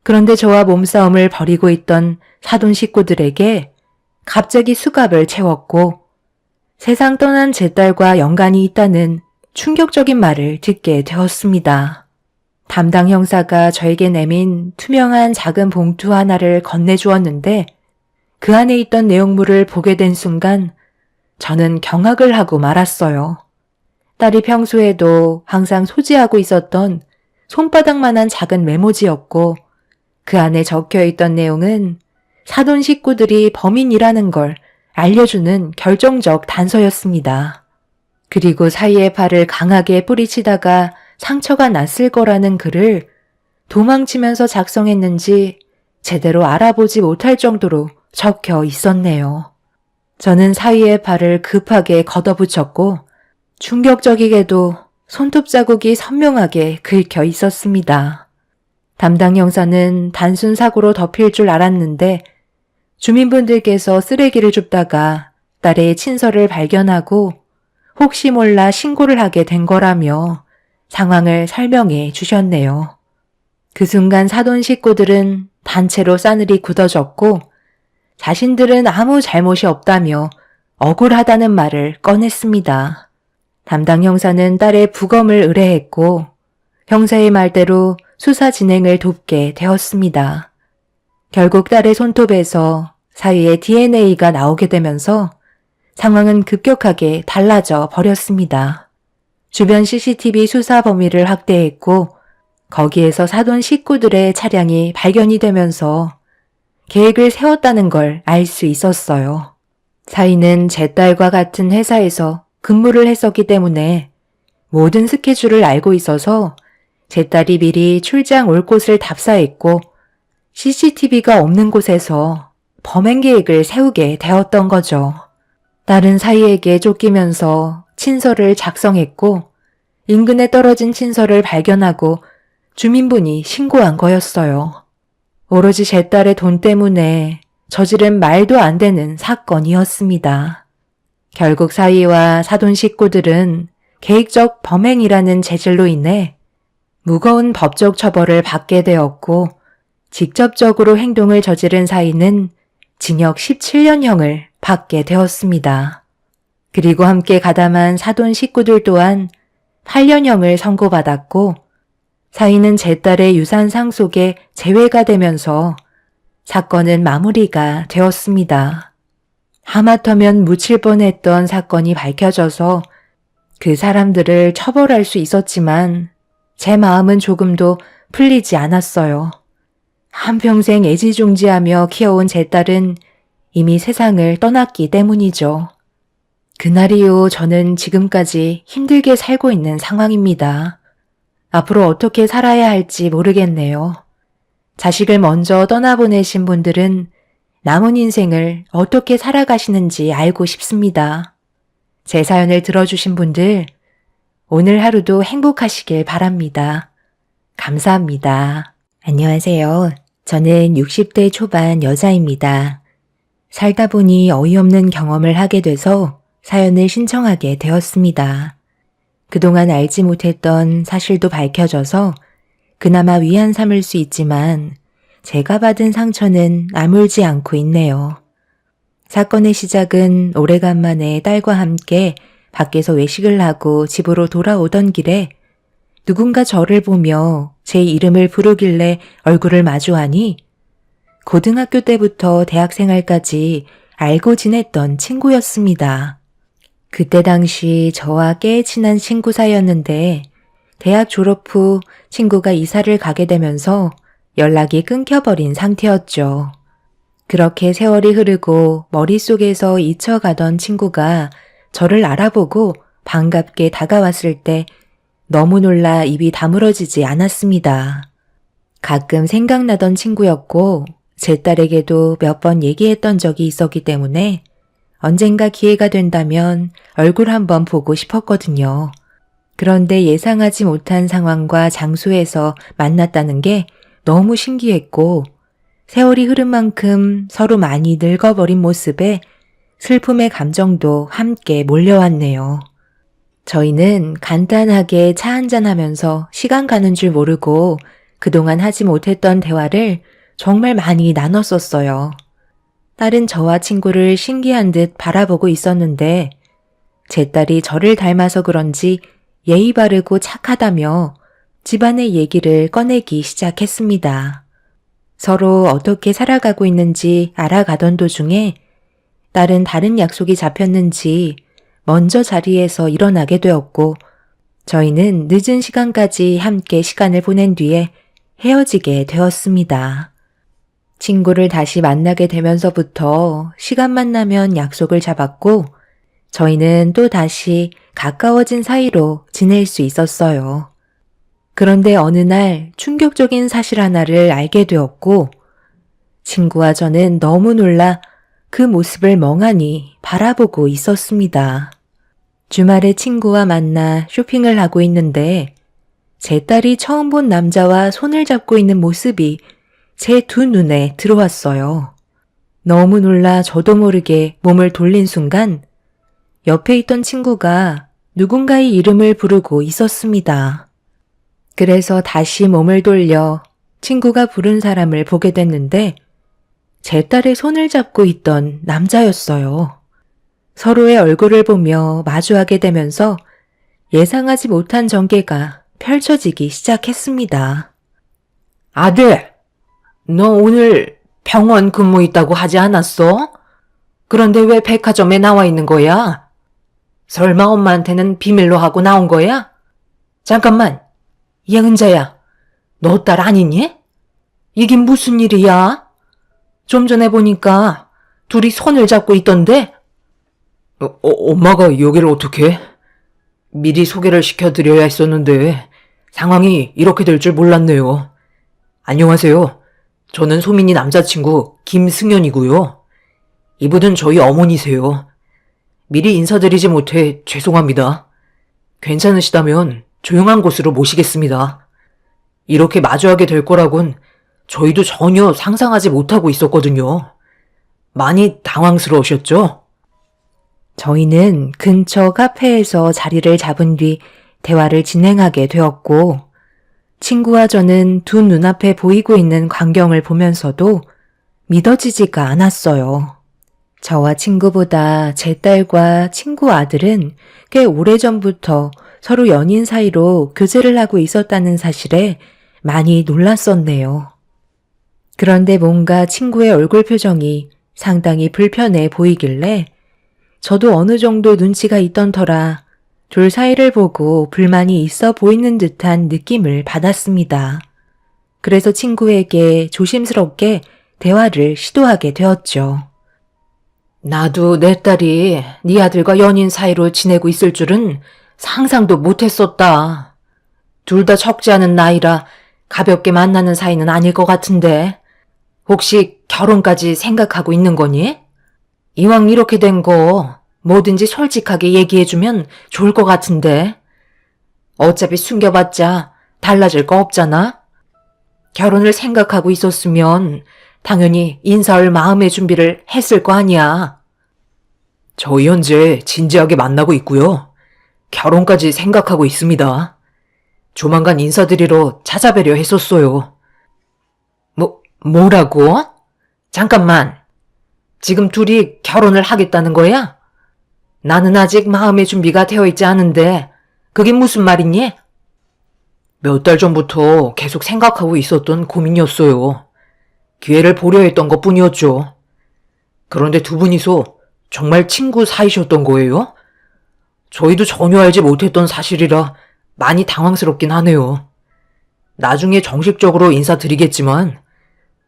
그런데 저와 몸싸움을 벌이고 있던 사돈 식구들에게 갑자기 수갑을 채웠고 세상 떠난 제 딸과 연관이 있다는 충격적인 말을 듣게 되었습니다. 담당 형사가 저에게 내민 투명한 작은 봉투 하나를 건네주었는데 그 안에 있던 내용물을 보게 된 순간 저는 경악을 하고 말았어요. 딸이 평소에도 항상 소지하고 있었던 손바닥만한 작은 메모지였고 그 안에 적혀있던 내용은 사돈 식구들이 범인이라는 걸 알려주는 결정적 단서였습니다. 그리고 사위의 팔을 강하게 뿌리치다가 상처가 났을 거라는 글을 도망치면서 작성했는지 제대로 알아보지 못할 정도로 적혀 있었네요. 저는 사위의 팔을 급하게 걷어붙였고 충격적이게도 손톱 자국이 선명하게 긁혀 있었습니다. 담당 형사는 단순 사고로 덮일 줄 알았는데 주민분들께서 쓰레기를 줍다가 딸의 친서를 발견하고 혹시 몰라 신고를 하게 된 거라며 상황을 설명해 주셨네요. 그 순간 사돈 식구들은 단체로 싸늘히 굳어졌고 자신들은 아무 잘못이 없다며 억울하다는 말을 꺼냈습니다. 담당 형사는 딸의 부검을 의뢰했고 형사의 말대로 수사 진행을 돕게 되었습니다. 결국 딸의 손톱에서 사위의 DNA가 나오게 되면서 상황은 급격하게 달라져 버렸습니다. 주변 CCTV 수사 범위를 확대했고 거기에서 사돈 식구들의 차량이 발견이 되면서 계획을 세웠다는 걸 알 수 있었어요. 사위는 제 딸과 같은 회사에서 근무를 했었기 때문에 모든 스케줄을 알고 있어서 제 딸이 미리 출장 올 곳을 답사했고 CCTV가 없는 곳에서 범행 계획을 세우게 되었던 거죠. 딸은 사위에게 쫓기면서 친서를 작성했고 인근에 떨어진 친서를 발견하고 주민분이 신고한 거였어요. 오로지 제 딸의 돈 때문에 저지른 말도 안 되는 사건이었습니다. 결국 사위와 사돈 식구들은 계획적 범행이라는 죄질로 인해 무거운 법적 처벌을 받게 되었고 직접적으로 행동을 저지른 사위는 징역 17년형을 받게 되었습니다. 그리고 함께 가담한 사돈 식구들 또한 8년형을 선고받았고 사위는 제 딸의 유산 상속에 제외가 되면서 사건은 마무리가 되었습니다. 하마터면 묻힐 뻔했던 사건이 밝혀져서 그 사람들을 처벌할 수 있었지만 제 마음은 조금도 풀리지 않았어요. 한평생 애지중지하며 키워온 제 딸은 이미 세상을 떠났기 때문이죠. 그날 이후 저는 지금까지 힘들게 살고 있는 상황입니다. 앞으로 어떻게 살아야 할지 모르겠네요. 자식을 먼저 떠나보내신 분들은 남은 인생을 어떻게 살아가시는지 알고 싶습니다. 제 사연을 들어주신 분들, 오늘 하루도 행복하시길 바랍니다. 감사합니다. 안녕하세요. 저는 60대 초반 여자입니다. 살다 보니 어이없는 경험을 하게 돼서 사연을 신청하게 되었습니다. 그동안 알지 못했던 사실도 밝혀져서 그나마 위안 삼을 수 있지만 제가 받은 상처는 아물지 않고 있네요. 사건의 시작은 오래간만에 딸과 함께 밖에서 외식을 하고 집으로 돌아오던 길에 누군가 저를 보며 제 이름을 부르길래 얼굴을 마주하니 고등학교 때부터 대학생활까지 알고 지냈던 친구였습니다. 그때 당시 저와 꽤 친한 친구 사이였는데 대학 졸업 후 친구가 이사를 가게 되면서 연락이 끊겨버린 상태였죠. 그렇게 세월이 흐르고 머릿속에서 잊혀가던 친구가 저를 알아보고 반갑게 다가왔을 때 너무 놀라 입이 다물어지지 않았습니다. 가끔 생각나던 친구였고 제 딸에게도 몇 번 얘기했던 적이 있었기 때문에 언젠가 기회가 된다면 얼굴 한번 보고 싶었거든요. 그런데 예상하지 못한 상황과 장소에서 만났다는 게 너무 신기했고 세월이 흐른 만큼 서로 많이 늙어버린 모습에 슬픔의 감정도 함께 몰려왔네요. 저희는 간단하게 차 한잔하면서 시간 가는 줄 모르고 그동안 하지 못했던 대화를 정말 많이 나눴었어요. 딸은 저와 친구를 신기한 듯 바라보고 있었는데 제 딸이 저를 닮아서 그런지 예의 바르고 착하다며 집안의 얘기를 꺼내기 시작했습니다. 서로 어떻게 살아가고 있는지 알아가던 도중에 딸은 다른 약속이 잡혔는지 먼저 자리에서 일어나게 되었고 저희는 늦은 시간까지 함께 시간을 보낸 뒤에 헤어지게 되었습니다. 친구를 다시 만나게 되면서부터 시간만 나면 약속을 잡았고 저희는 또 다시 가까워진 사이로 지낼 수 있었어요. 그런데 어느 날 충격적인 사실 하나를 알게 되었고 친구와 저는 너무 놀라 그 모습을 멍하니 바라보고 있었습니다. 주말에 친구와 만나 쇼핑을 하고 있는데 제 딸이 처음 본 남자와 손을 잡고 있는 모습이 제 두 눈에 들어왔어요. 너무 놀라 저도 모르게 몸을 돌린 순간 옆에 있던 친구가 누군가의 이름을 부르고 있었습니다. 그래서 다시 몸을 돌려 친구가 부른 사람을 보게 됐는데 제 딸의 손을 잡고 있던 남자였어요. 서로의 얼굴을 보며 마주하게 되면서 예상하지 못한 전개가 펼쳐지기 시작했습니다. 아들, 너 오늘 병원 근무 있다고 하지 않았어? 그런데 왜 백화점에 나와 있는 거야? 설마 엄마한테는 비밀로 하고 나온 거야? 잠깐만, 예은자야, 너 딸 아니니? 이게 무슨 일이야? 좀 전에 보니까 둘이 손을 잡고 있던데? 엄마가 여기를 어떻게? 미리 소개를 시켜드려야 했었는데 상황이 이렇게 될 줄 몰랐네요. 안녕하세요. 저는 소민이 남자친구 김승현이고요. 이분은 저희 어머니세요. 미리 인사드리지 못해 죄송합니다. 괜찮으시다면 조용한 곳으로 모시겠습니다. 이렇게 마주하게 될 거라곤 저희도 전혀 상상하지 못하고 있었거든요. 많이 당황스러우셨죠? 저희는 근처 카페에서 자리를 잡은 뒤 대화를 진행하게 되었고 친구와 저는 두 눈앞에 보이고 있는 광경을 보면서도 믿어지지가 않았어요. 저와 친구보다 제 딸과 친구 아들은 꽤 오래전부터 서로 연인 사이로 교제를 하고 있었다는 사실에 많이 놀랐었네요. 그런데 뭔가 친구의 얼굴 표정이 상당히 불편해 보이길래 저도 어느 정도 눈치가 있던 터라 둘 사이를 보고 불만이 있어 보이는 듯한 느낌을 받았습니다. 그래서 친구에게 조심스럽게 대화를 시도하게 되었죠. 나도 내 딸이 네 아들과 연인 사이로 지내고 있을 줄은 상상도 못했었다. 둘 다 적지 않은 나이라 가볍게 만나는 사이는 아닐 것 같은데 혹시 결혼까지 생각하고 있는 거니? 이왕 이렇게 된 거 뭐든지 솔직하게 얘기해주면 좋을 것 같은데 어차피 숨겨봤자 달라질 거 없잖아? 결혼을 생각하고 있었으면 당연히 인사할 마음의 준비를 했을 거 아니야. 저희 현재 진지하게 만나고 있고요. 결혼까지 생각하고 있습니다. 조만간 인사드리러 찾아뵈려 했었어요. 뭐라고? 잠깐만. 지금 둘이 결혼을 하겠다는 거야? 나는 아직 마음의 준비가 되어 있지 않은데 그게 무슨 말이니? 몇 달 전부터 계속 생각하고 있었던 고민이었어요. 기회를 보려 했던 것뿐이었죠. 그런데 두 분이서 정말 친구 사이셨던 거예요? 저희도 전혀 알지 못했던 사실이라 많이 당황스럽긴 하네요. 나중에 정식적으로 인사드리겠지만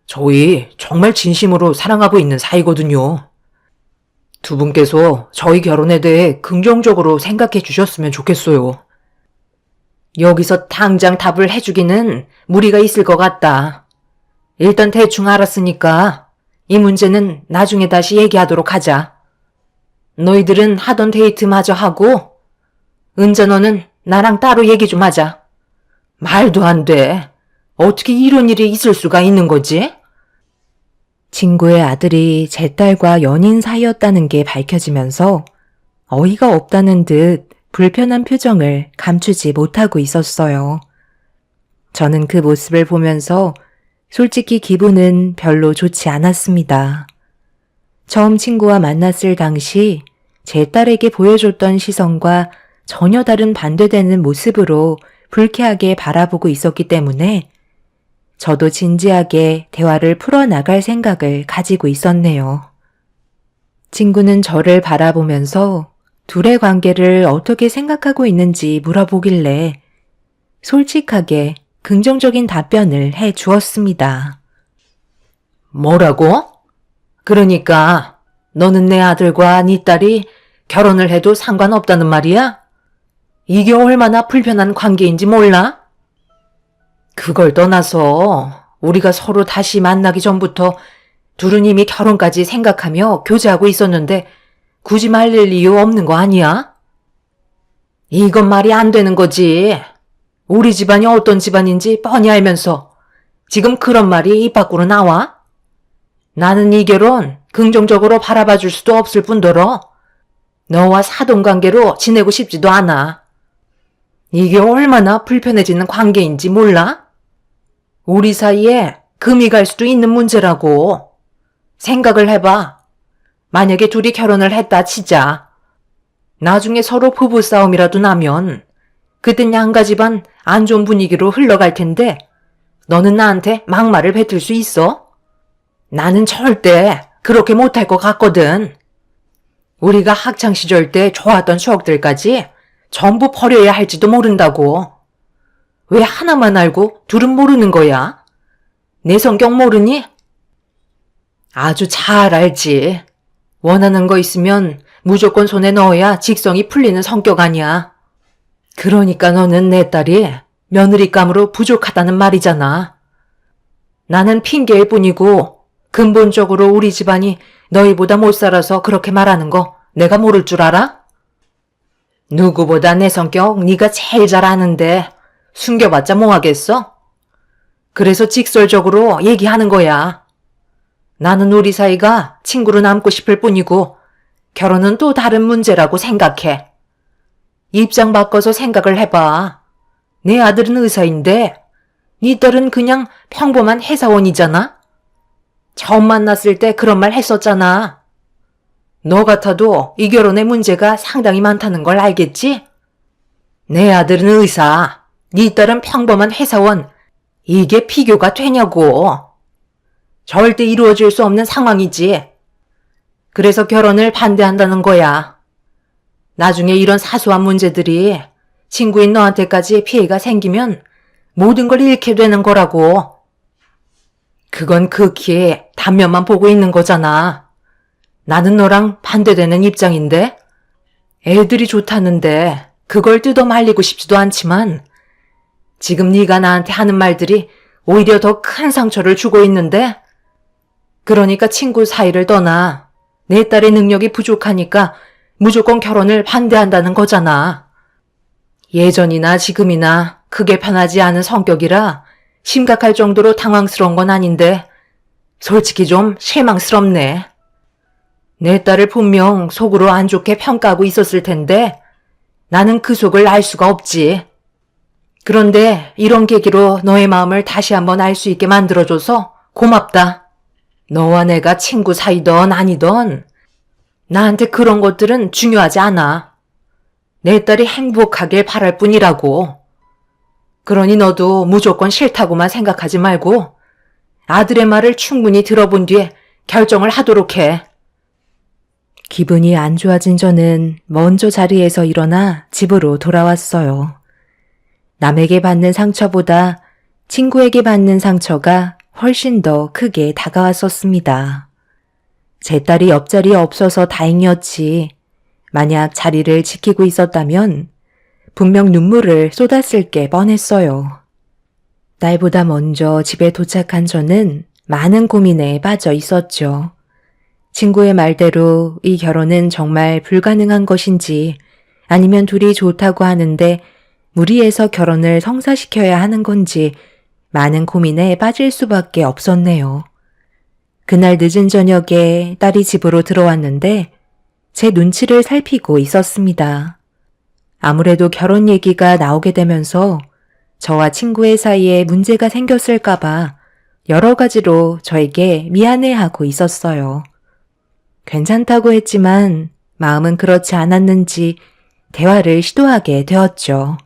저희 정말 진심으로 사랑하고 있는 사이거든요. 두 분께서 저희 결혼에 대해 긍정적으로 생각해 주셨으면 좋겠어요. 여기서 당장 답을 해주기는 무리가 있을 것 같다. 일단 대충 알았으니까 이 문제는 나중에 다시 얘기하도록 하자. 너희들은 하던 데이트 마저 하고 은자 너는 나랑 따로 얘기 좀 하자. 말도 안 돼. 어떻게 이런 일이 있을 수가 있는 거지? 친구의 아들이 제 딸과 연인 사이였다는 게 밝혀지면서 어이가 없다는 듯 불편한 표정을 감추지 못하고 있었어요. 저는 그 모습을 보면서 솔직히 기분은 별로 좋지 않았습니다. 처음 친구와 만났을 당시 제 딸에게 보여줬던 시선과 전혀 다른 반대되는 모습으로 불쾌하게 바라보고 있었기 때문에 저도 진지하게 대화를 풀어나갈 생각을 가지고 있었네요. 친구는 저를 바라보면서 둘의 관계를 어떻게 생각하고 있는지 물어보길래 솔직하게 긍정적인 답변을 해 주었습니다. 뭐라고? 그러니까 너는 내 아들과 네 딸이 결혼을 해도 상관없다는 말이야? 이게 얼마나 불편한 관계인지 몰라? 그걸 떠나서 우리가 서로 다시 만나기 전부터 둘은 이미 결혼까지 생각하며 교제하고 있었는데 굳이 말릴 이유 없는 거 아니야? 이건 말이 안 되는 거지. 우리 집안이 어떤 집안인지 뻔히 알면서 지금 그런 말이 입 밖으로 나와? 나는 이 결혼 긍정적으로 바라봐 줄 수도 없을 뿐더러 너와 사돈관계로 지내고 싶지도 않아. 이게 얼마나 불편해지는 관계인지 몰라? 우리 사이에 금이 갈 수도 있는 문제라고. 생각을 해봐. 만약에 둘이 결혼을 했다 치자. 나중에 서로 부부싸움이라도 나면 그땐 양가 집안 안 좋은 분위기로 흘러갈 텐데 너는 나한테 막말을 뱉을 수 있어? 나는 절대 그렇게 못할 것 같거든. 우리가 학창시절 때 좋았던 추억들까지 전부 버려야 할지도 모른다고. 왜 하나만 알고 둘은 모르는 거야? 내 성격 모르니? 아주 잘 알지. 원하는 거 있으면 무조건 손에 넣어야 직성이 풀리는 성격 아니야. 그러니까 너는 내 딸이 며느리감으로 부족하다는 말이잖아. 나는 핑계일 뿐이고 근본적으로 우리 집안이 너희보다 못 살아서 그렇게 말하는 거 내가 모를 줄 알아? 누구보다 내 성격 네가 제일 잘 아는데 숨겨봤자 뭐하겠어? 그래서 직설적으로 얘기하는 거야. 나는 우리 사이가 친구로 남고 싶을 뿐이고 결혼은 또 다른 문제라고 생각해. 입장 바꿔서 생각을 해봐. 내 아들은 의사인데 네 딸은 그냥 평범한 회사원이잖아? 처음 만났을 때 그런 말 했었잖아. 너 같아도 이 결혼의 문제가 상당히 많다는 걸 알겠지? 내 아들은 의사, 네 딸은 평범한 회사원. 이게 비교가 되냐고. 절대 이루어질 수 없는 상황이지. 그래서 결혼을 반대한다는 거야. 나중에 이런 사소한 문제들이 친구인 너한테까지 피해가 생기면 모든 걸 잃게 되는 거라고. 그건 극히 단면만 보고 있는 거잖아. 나는 너랑 반대되는 입장인데 애들이 좋다는데 그걸 뜯어 말리고 싶지도 않지만 지금 네가 나한테 하는 말들이 오히려 더 큰 상처를 주고 있는데 그러니까 친구 사이를 떠나 내 딸의 능력이 부족하니까 무조건 결혼을 반대한다는 거잖아. 예전이나 지금이나 크게 변하지 않은 성격이라 심각할 정도로 당황스러운 건 아닌데 솔직히 좀 실망스럽네. 내 딸을 분명 속으로 안 좋게 평가하고 있었을 텐데 나는 그 속을 알 수가 없지. 그런데 이런 계기로 너의 마음을 다시 한번 알 수 있게 만들어줘서 고맙다. 너와 내가 친구 사이던 아니던 나한테 그런 것들은 중요하지 않아. 내 딸이 행복하길 바랄 뿐이라고. 그러니 너도 무조건 싫다고만 생각하지 말고 아들의 말을 충분히 들어본 뒤에 결정을 하도록 해. 기분이 안 좋아진 저는 먼저 자리에서 일어나 집으로 돌아왔어요. 남에게 받는 상처보다 친구에게 받는 상처가 훨씬 더 크게 다가왔었습니다. 제 딸이 옆자리에 없어서 다행이었지. 만약 자리를 지키고 있었다면 분명 눈물을 쏟았을 게 뻔했어요. 딸보다 먼저 집에 도착한 저는 많은 고민에 빠져 있었죠. 친구의 말대로 이 결혼은 정말 불가능한 것인지 아니면 둘이 좋다고 하는데 무리해서 결혼을 성사시켜야 하는 건지 많은 고민에 빠질 수밖에 없었네요. 그날 늦은 저녁에 딸이 집으로 들어왔는데 제 눈치를 살피고 있었습니다. 아무래도 결혼 얘기가 나오게 되면서 저와 친구의 사이에 문제가 생겼을까봐 여러 가지로 저에게 미안해하고 있었어요. 괜찮다고 했지만 마음은 그렇지 않았는지 대화를 시도하게 되었죠.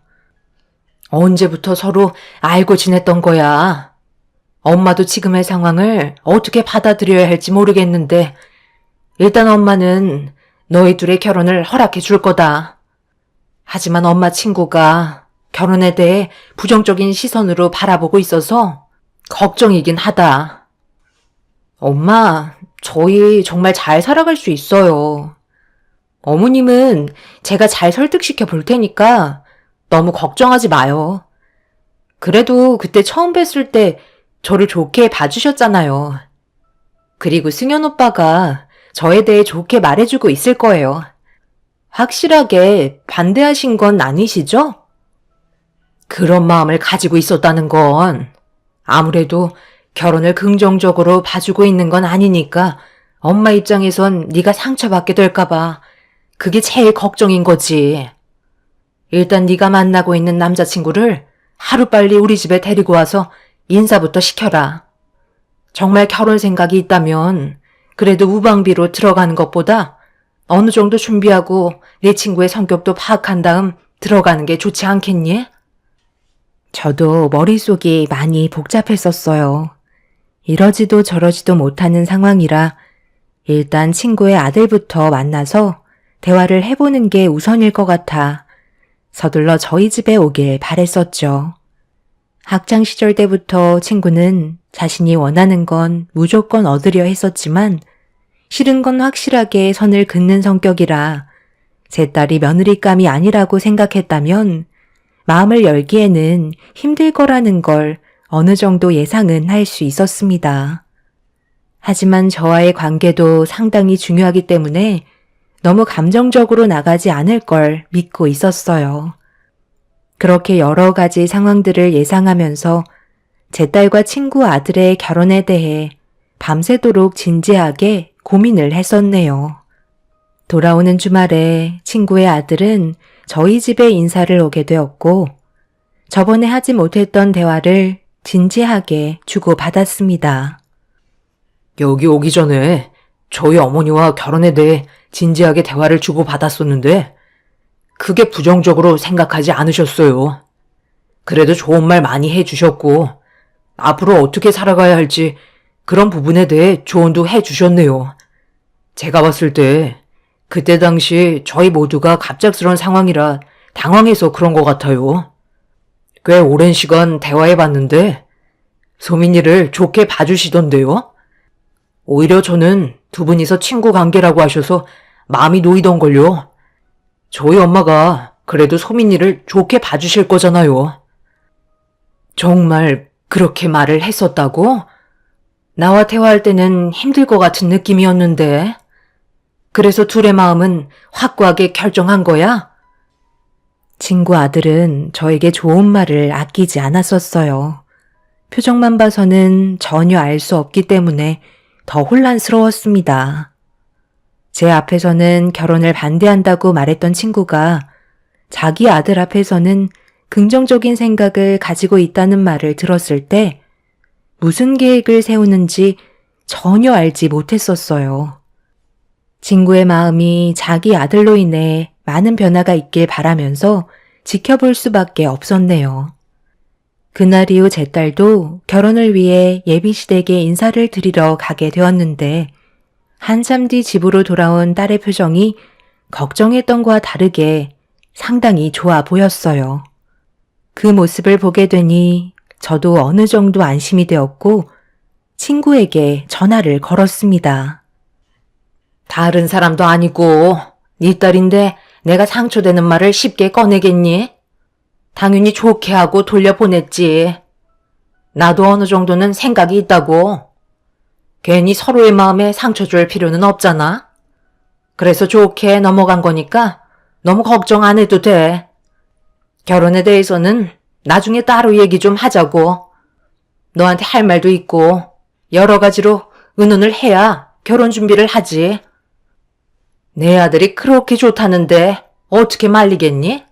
언제부터 서로 알고 지냈던 거야? 엄마도 지금의 상황을 어떻게 받아들여야 할지 모르겠는데 일단 엄마는 너희 둘의 결혼을 허락해 줄 거다. 하지만 엄마 친구가 결혼에 대해 부정적인 시선으로 바라보고 있어서 걱정이긴 하다. 엄마, 저희 정말 잘 살아갈 수 있어요. 어머님은 제가 잘 설득시켜 볼 테니까 너무 걱정하지 마요. 그래도 그때 처음 뵀을 때 저를 좋게 봐주셨잖아요. 그리고 승현 오빠가 저에 대해 좋게 말해주고 있을 거예요. 확실하게 반대하신 건 아니시죠? 그런 마음을 가지고 있었다는 건 아무래도 결혼을 긍정적으로 봐주고 있는 건 아니니까 엄마 입장에선 네가 상처받게 될까봐 그게 제일 걱정인 거지. 일단 네가 만나고 있는 남자친구를 하루빨리 우리 집에 데리고 와서 인사부터 시켜라. 정말 결혼 생각이 있다면 그래도 무방비로 들어가는 것보다 어느 정도 준비하고 내 친구의 성격도 파악한 다음 들어가는 게 좋지 않겠니? 저도 머릿속이 많이 복잡했었어요. 이러지도 저러지도 못하는 상황이라 일단 친구의 아들부터 만나서 대화를 해보는 게 우선일 것 같아 서둘러 저희 집에 오길 바랬었죠. 학창 시절 때부터 친구는 자신이 원하는 건 무조건 얻으려 했었지만 싫은 건 확실하게 선을 긋는 성격이라 제 딸이 며느리감이 아니라고 생각했다면 마음을 열기에는 힘들 거라는 걸 어느 정도 예상은 할 수 있었습니다. 하지만 저와의 관계도 상당히 중요하기 때문에 너무 감정적으로 나가지 않을 걸 믿고 있었어요. 그렇게 여러 가지 상황들을 예상하면서 제 딸과 친구 아들의 결혼에 대해 밤새도록 진지하게 고민을 했었네요. 돌아오는 주말에 친구의 아들은 저희 집에 인사를 오게 되었고 저번에 하지 못했던 대화를 진지하게 주고받았습니다. 여기 오기 전에 저희 어머니와 결혼에 대해 진지하게 대화를 주고받았었는데 크게 부정적으로 생각하지 않으셨어요. 그래도 좋은 말 많이 해주셨고 앞으로 어떻게 살아가야 할지 그런 부분에 대해 조언도 해주셨네요. 제가 봤을 때 그때 당시 저희 모두가 갑작스러운 상황이라 당황해서 그런 것 같아요. 꽤 오랜 시간 대화해봤는데 소민이를 좋게 봐주시던데요. 오히려 저는 두 분이서 친구 관계라고 하셔서 마음이 놓이던걸요. 저희 엄마가 그래도 소민이를 좋게 봐주실 거잖아요. 정말 그렇게 말을 했었다고? 나와 대화할 때는 힘들 것 같은 느낌이었는데 그래서 둘의 마음은 확고하게 결정한 거야? 친구 아들은 저에게 좋은 말을 아끼지 않았었어요. 표정만 봐서는 전혀 알 수 없기 때문에 더 혼란스러웠습니다. 제 앞에서는 결혼을 반대한다고 말했던 친구가 자기 아들 앞에서는 긍정적인 생각을 가지고 있다는 말을 들었을 때 무슨 계획을 세우는지 전혀 알지 못했었어요. 친구의 마음이 자기 아들로 인해 많은 변화가 있길 바라면서 지켜볼 수밖에 없었네요. 그날 이후 제 딸도 결혼을 위해 예비시댁에 인사를 드리러 가게 되었는데 한참 뒤 집으로 돌아온 딸의 표정이 걱정했던 것과 다르게 상당히 좋아 보였어요. 그 모습을 보게 되니 저도 어느 정도 안심이 되었고 친구에게 전화를 걸었습니다. 다른 사람도 아니고 네 딸인데 내가 상처되는 말을 쉽게 꺼내겠니? 당연히 좋게 하고 돌려보냈지. 나도 어느 정도는 생각이 있다고. 괜히 서로의 마음에 상처 줄 필요는 없잖아. 그래서 좋게 넘어간 거니까 너무 걱정 안 해도 돼. 결혼에 대해서는 나중에 따로 얘기 좀 하자고. 너한테 할 말도 있고 여러 가지로 의논을 해야 결혼 준비를 하지. 내 아들이 그렇게 좋다는데 어떻게 말리겠니?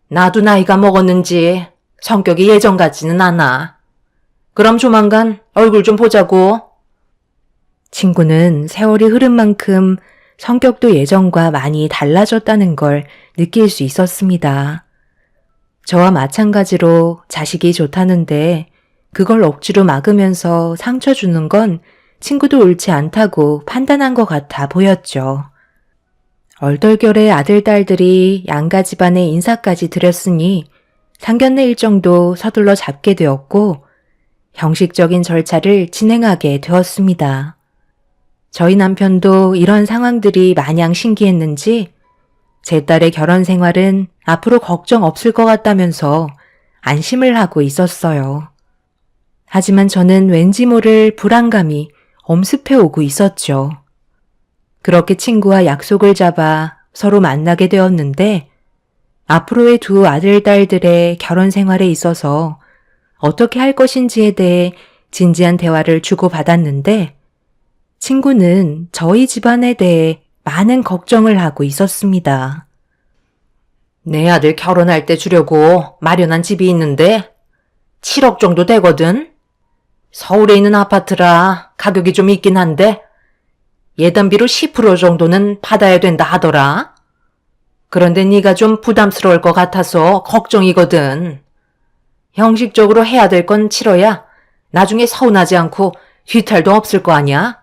나도 나이가 먹었는지 성격이 예전 같지는 않아. 그럼 조만간 얼굴 좀 보자고. 친구는 세월이 흐른 만큼 성격도 예전과 많이 달라졌다는 걸 느낄 수 있었습니다. 저와 마찬가지로 자식이 좋다는데 그걸 억지로 막으면서 상처 주는 건 친구도 옳지 않다고 판단한 것 같아 보였죠. 얼떨결에 아들, 딸들이 양가 집안의 인사까지 드렸으니 상견례 일정도 서둘러 잡게 되었고 형식적인 절차를 진행하게 되었습니다. 저희 남편도 이런 상황들이 마냥 신기했는지 제 딸의 결혼 생활은 앞으로 걱정 없을 것 같다면서 안심을 하고 있었어요. 하지만 저는 왠지 모를 불안감이 엄습해 오고 있었죠. 그렇게 친구와 약속을 잡아 서로 만나게 되었는데 앞으로의 두 아들, 딸들의 결혼 생활에 있어서 어떻게 할 것인지에 대해 진지한 대화를 주고받았는데 친구는 저희 집안에 대해 많은 걱정을 하고 있었습니다. 내 아들 결혼할 때 주려고 마련한 집이 있는데 7억 정도 되거든. 서울에 있는 아파트라 가격이 좀 있긴 한데 예단비로 10% 정도는 받아야 된다 하더라. 그런데 네가 좀 부담스러울 것 같아서 걱정이거든. 형식적으로 해야 될 건 치러야 나중에 서운하지 않고 뒤탈도 없을 거 아니야?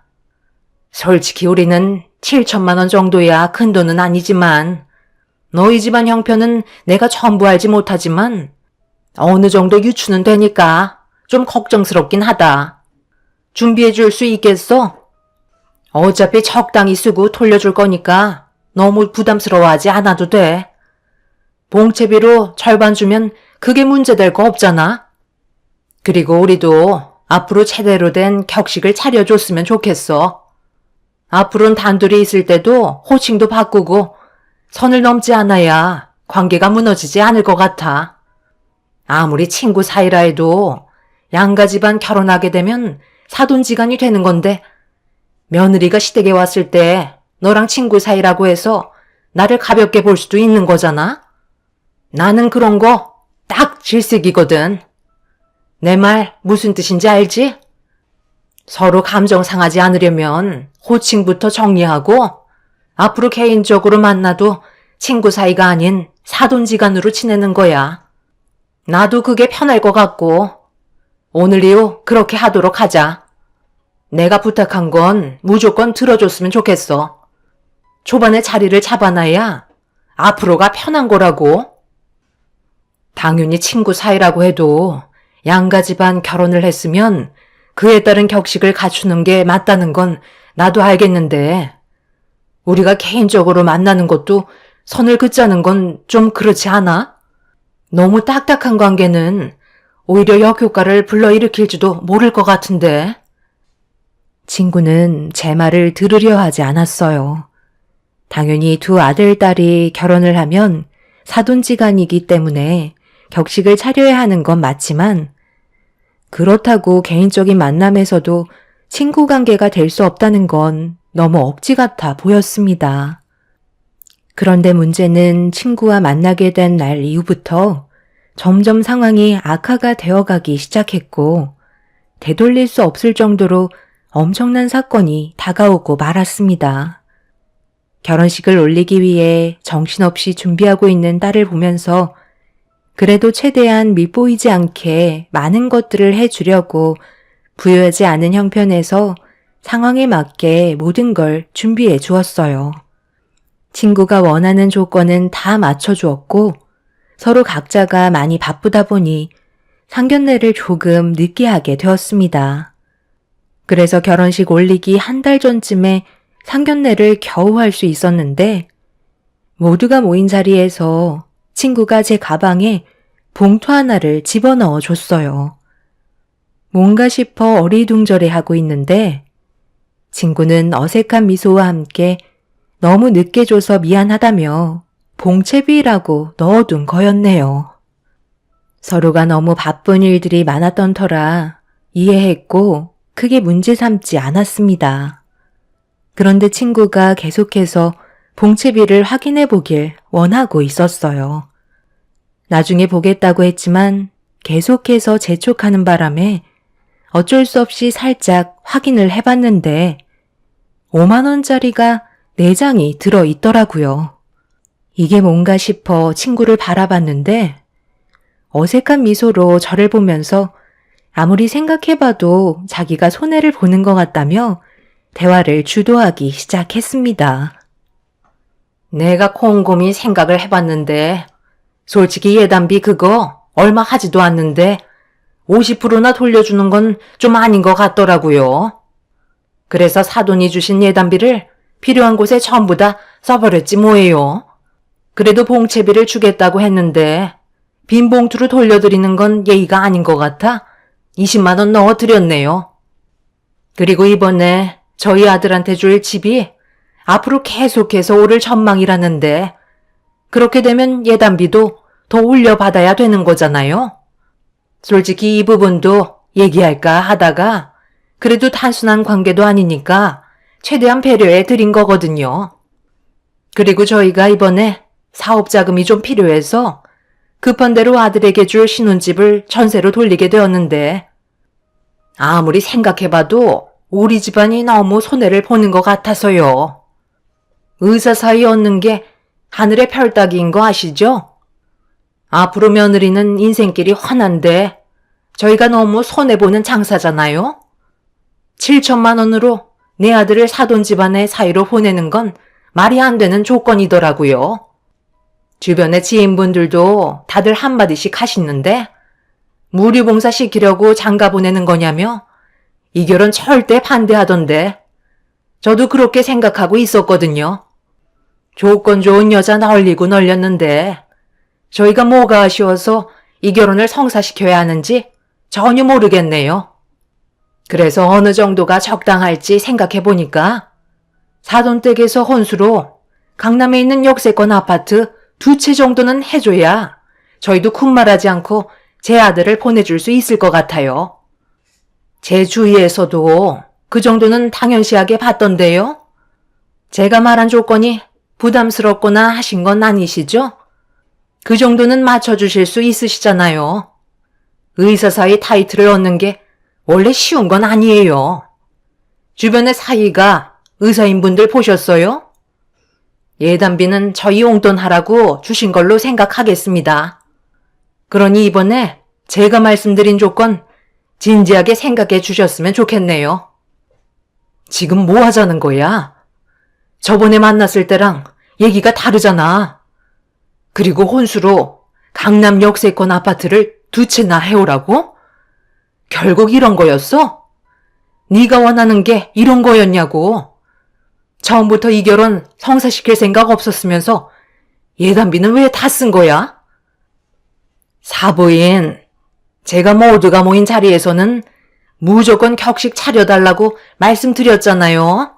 솔직히 우리는 7천만 원 정도야 큰 돈은 아니지만 너희 집안 형편은 내가 전부 알지 못하지만 어느 정도 유추는 되니까 좀 걱정스럽긴 하다. 준비해 줄 수 있겠어? 어차피 적당히 쓰고 돌려줄 거니까 너무 부담스러워하지 않아도 돼. 봉채비로 절반 주면 그게 문제될 거 없잖아. 그리고 우리도 앞으로 제대로 된 격식을 차려줬으면 좋겠어. 앞으로는 단둘이 있을 때도 호칭도 바꾸고 선을 넘지 않아야 관계가 무너지지 않을 것 같아. 아무리 친구 사이라 해도 양가 집안 결혼하게 되면 사돈지간이 되는 건데 며느리가 시댁에 왔을 때 너랑 친구 사이라고 해서 나를 가볍게 볼 수도 있는 거잖아. 나는 그런 거 딱 질색이거든. 내 말 무슨 뜻인지 알지? 서로 감정 상하지 않으려면 호칭부터 정리하고 앞으로 개인적으로 만나도 친구 사이가 아닌 사돈지간으로 지내는 거야. 나도 그게 편할 것 같고 오늘 이후 그렇게 하도록 하자. 내가 부탁한 건 무조건 들어줬으면 좋겠어. 초반에 자리를 잡아놔야 앞으로가 편한 거라고. 당연히 친구 사이라고 해도 양가 집안 결혼을 했으면 그에 따른 격식을 갖추는 게 맞다는 건 나도 알겠는데 우리가 개인적으로 만나는 것도 선을 긋자는 건 좀 그렇지 않아? 너무 딱딱한 관계는 오히려 역효과를 불러일으킬지도 모를 것 같은데. 친구는 제 말을 들으려 하지 않았어요. 당연히 두 아들, 딸이 결혼을 하면 사돈지간이기 때문에 격식을 차려야 하는 건 맞지만 그렇다고 개인적인 만남에서도 친구 관계가 될 수 없다는 건 너무 억지 같아 보였습니다. 그런데 문제는 친구와 만나게 된 날 이후부터 점점 상황이 악화가 되어가기 시작했고 되돌릴 수 없을 정도로 엄청난 사건이 다가오고 말았습니다. 결혼식을 올리기 위해 정신없이 준비하고 있는 딸을 보면서 그래도 최대한 밉보이지 않게 많은 것들을 해주려고 부유하지 않은 형편에서 상황에 맞게 모든 걸 준비해 주었어요. 친구가 원하는 조건은 다 맞춰주었고 서로 각자가 많이 바쁘다 보니 상견례를 조금 늦게 하게 되었습니다. 그래서 결혼식 올리기 한 달 전쯤에 상견례를 겨우 할 수 있었는데 모두가 모인 자리에서 친구가 제 가방에 봉투 하나를 집어넣어 줬어요. 뭔가 싶어 어리둥절해 하고 있는데 친구는 어색한 미소와 함께 너무 늦게 줘서 미안하다며 봉채비라고 넣어둔 거였네요. 서로가 너무 바쁜 일들이 많았던 터라 이해했고 크게 문제 삼지 않았습니다. 그런데 친구가 계속해서 봉채비를 확인해 보길 원하고 있었어요. 나중에 보겠다고 했지만 계속해서 재촉하는 바람에 어쩔 수 없이 살짝 확인을 해봤는데 5만 원짜리가 4장이 들어있더라고요. 이게 뭔가 싶어 친구를 바라봤는데 어색한 미소로 저를 보면서 아무리 생각해봐도 자기가 손해를 보는 것 같다며 대화를 주도하기 시작했습니다. 내가 곰곰이 생각을 해봤는데 솔직히 예단비 그거 얼마 하지도 않는데 50%나 돌려주는 건 좀 아닌 것 같더라고요. 그래서 사돈이 주신 예단비를 필요한 곳에 전부 다 써버렸지 뭐예요. 그래도 봉채비를 주겠다고 했는데 빈 봉투로 돌려드리는 건 예의가 아닌 것 같아 20만 원 넣어드렸네요. 그리고 이번에 저희 아들한테 줄 집이 앞으로 계속해서 오를 전망이라는데 그렇게 되면 예단비도 더 올려받아야 되는 거잖아요. 솔직히 이 부분도 얘기할까 하다가 그래도 단순한 관계도 아니니까 최대한 배려해 드린 거거든요. 그리고 저희가 이번에 사업 자금이 좀 필요해서 급한 대로 아들에게 줄 신혼집을 전세로 돌리게 되었는데 아무리 생각해봐도 우리 집안이 너무 손해를 보는 것 같아서요. 의사 사이 얻는 게 하늘의 별 따기인 거 아시죠? 앞으로 며느리는 인생길이 환한데 저희가 너무 손해보는 장사잖아요. 7천만 원으로 내 아들을 사돈 집안의 사이로 보내는 건 말이 안 되는 조건이더라고요. 주변의 지인분들도 다들 한마디씩 하시는데 무료봉사 시키려고 장가 보내는 거냐며 이 결혼 절대 반대하던데 저도 그렇게 생각하고 있었거든요. 조건 좋은 여자 널리고 널렸는데 저희가 뭐가 아쉬워서 이 결혼을 성사시켜야 하는지 전혀 모르겠네요. 그래서 어느 정도가 적당할지 생각해 보니까 사돈댁에서 혼수로 강남에 있는 역세권 아파트 2채 정도는 해줘야 저희도 쿵말하지 않고 제 아들을 보내줄 수 있을 것 같아요. 제 주위에서도 그 정도는 당연시하게 봤던데요. 제가 말한 조건이 부담스럽거나 하신 건 아니시죠? 그 정도는 맞춰주실 수 있으시잖아요. 의사 사이 타이틀을 얻는 게 원래 쉬운 건 아니에요. 주변의 사이가 의사인 분들 보셨어요? 예단비는 저희 용돈하라고 주신 걸로 생각하겠습니다. 그러니 이번에 제가 말씀드린 조건 진지하게 생각해 주셨으면 좋겠네요. 지금 뭐 하자는 거야? 저번에 만났을 때랑 얘기가 다르잖아. 그리고 혼수로 강남 역세권 아파트를 2채나 해오라고? 결국 이런 거였어? 네가 원하는 게 이런 거였냐고. 처음부터 이 결혼 성사시킬 생각 없었으면서 예단비는 왜 다 쓴 거야? 사부인, 제가 모두가 모인 자리에서는 무조건 격식 차려달라고 말씀드렸잖아요.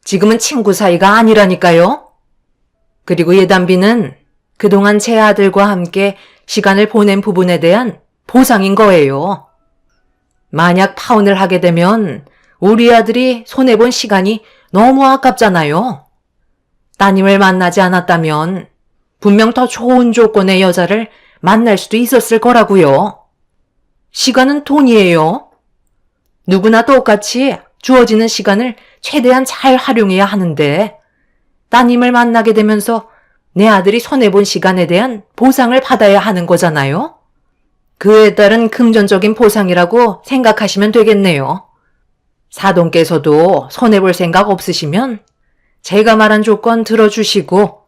지금은 친구 사이가 아니라니까요. 그리고 예단비는 그동안 제 아들과 함께 시간을 보낸 부분에 대한 보상인 거예요. 만약 파혼을 하게 되면 우리 아들이 손해본 시간이 너무 아깝잖아요. 따님을 만나지 않았다면 분명 더 좋은 조건의 여자를 만날 수도 있었을 거라고요. 시간은 돈이에요. 누구나 똑같이 주어지는 시간을 최대한 잘 활용해야 하는데 따님을 만나게 되면서 내 아들이 손해본 시간에 대한 보상을 받아야 하는 거잖아요. 그에 따른 금전적인 보상이라고 생각하시면 되겠네요. 사돈께서도 손해볼 생각 없으시면 제가 말한 조건 들어주시고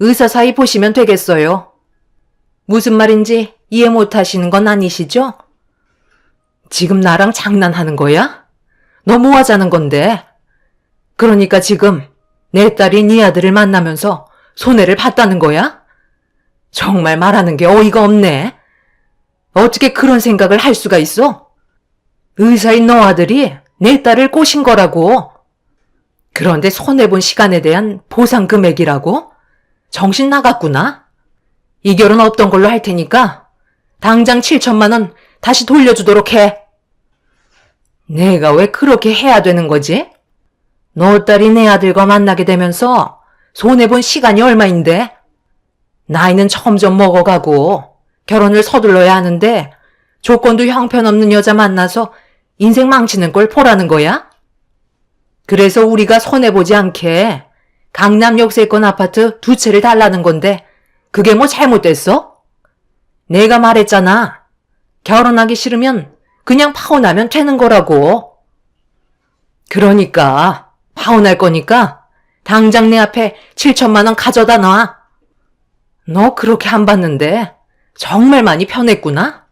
의사 사이 보시면 되겠어요. 무슨 말인지 이해 못하시는 건 아니시죠? 지금 나랑 장난하는 거야? 너 뭐 하자는 건데? 그러니까 지금 내 딸이 네 아들을 만나면서 손해를 봤다는 거야? 정말 말하는 게 어이가 없네. 어떻게 그런 생각을 할 수가 있어? 의사인 너 아들이 내 딸을 꼬신 거라고. 그런데 손해본 시간에 대한 보상 금액이라고? 정신 나갔구나. 이 결혼 없던 걸로 할 테니까 당장 7천만 원 다시 돌려주도록 해. 내가 왜 그렇게 해야 되는 거지? 너 딸이 내 아들과 만나게 되면서 손해본 시간이 얼마인데? 나이는 점점 먹어가고 결혼을 서둘러야 하는데 조건도 형편없는 여자 만나서 인생 망치는 걸 보라는 거야? 그래서 우리가 손해보지 않게 강남 역세권 아파트 2채를 달라는 건데 그게 뭐 잘못됐어? 내가 말했잖아. 결혼하기 싫으면 그냥 파혼하면 되는 거라고. 그러니까 파혼할 거니까 당장 내 앞에 7천만 원 가져다 놔. 너 그렇게 안 받는데 정말 많이 편했구나?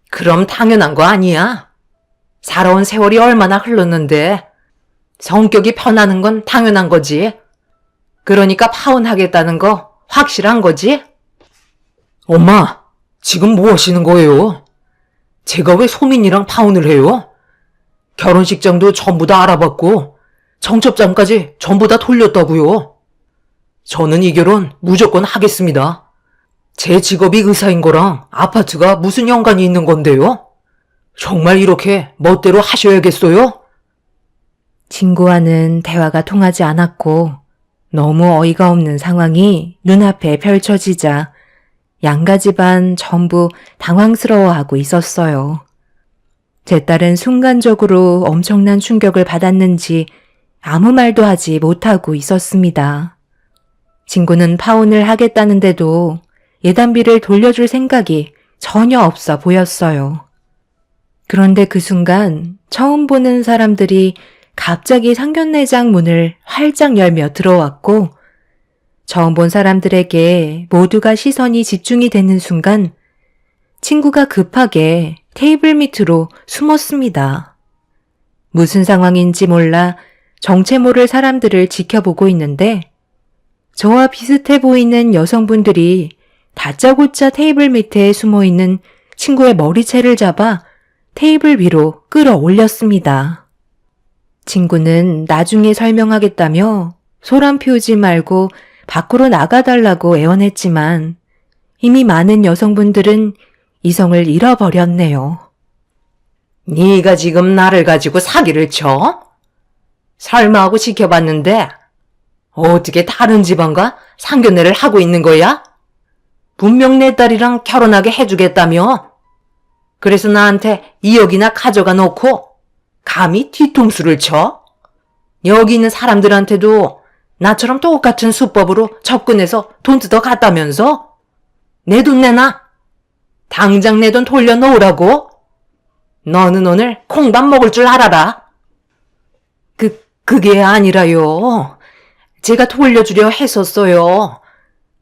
그럼 당연한 거 아니야. 살아온 세월이 얼마나 흘렀는데 성격이 편하는 건 당연한 거지. 그러니까 파혼하겠다는 거 확실한 거지? 엄마, 지금 뭐 하시는 거예요? 제가 왜 소민이랑 파혼을 해요? 결혼식장도 전부 다 알아봤고 청첩장까지 전부 다 돌렸다고요. 저는 이 결혼 무조건 하겠습니다. 제 직업이 의사인 거랑 아파트가 무슨 연관이 있는 건데요? 정말 이렇게 멋대로 하셔야겠어요? 친구와는 대화가 통하지 않았고 너무 어이가 없는 상황이 눈앞에 펼쳐지자 양가 집안 전부 당황스러워하고 있었어요. 제 딸은 순간적으로 엄청난 충격을 받았는지 아무 말도 하지 못하고 있었습니다. 친구는 파혼을 하겠다는데도 예단비를 돌려줄 생각이 전혀 없어 보였어요. 그런데 그 순간 처음 보는 사람들이 갑자기 상견례장 문을 활짝 열며 들어왔고 처음 본 사람들에게 모두가 시선이 집중이 되는 순간 친구가 급하게 테이블 밑으로 숨었습니다. 무슨 상황인지 몰라 정체 모를 사람들을 지켜보고 있는데 저와 비슷해 보이는 여성분들이 다짜고짜 테이블 밑에 숨어있는 친구의 머리채를 잡아 테이블 위로 끌어올렸습니다. 친구는 나중에 설명하겠다며 소란 피우지 말고 밖으로 나가달라고 애원했지만 이미 많은 여성분들은 이성을 잃어버렸네요. 네가 지금 나를 가지고 사기를 쳐? 설마 하고 지켜봤는데 어떻게 다른 집안과 상견례를 하고 있는 거야? 분명 내 딸이랑 결혼하게 해주겠다며? 그래서 나한테 2억이나 가져가 놓고 감히 뒤통수를 쳐? 여기 있는 사람들한테도 나처럼 똑같은 수법으로 접근해서 돈 뜯어 갔다면서? 내 돈 내놔. 당장 내 돈 돌려놓으라고. 너는 오늘 콩밥 먹을 줄 알아라. 그게 아니라요. 제가 돌려주려 했었어요.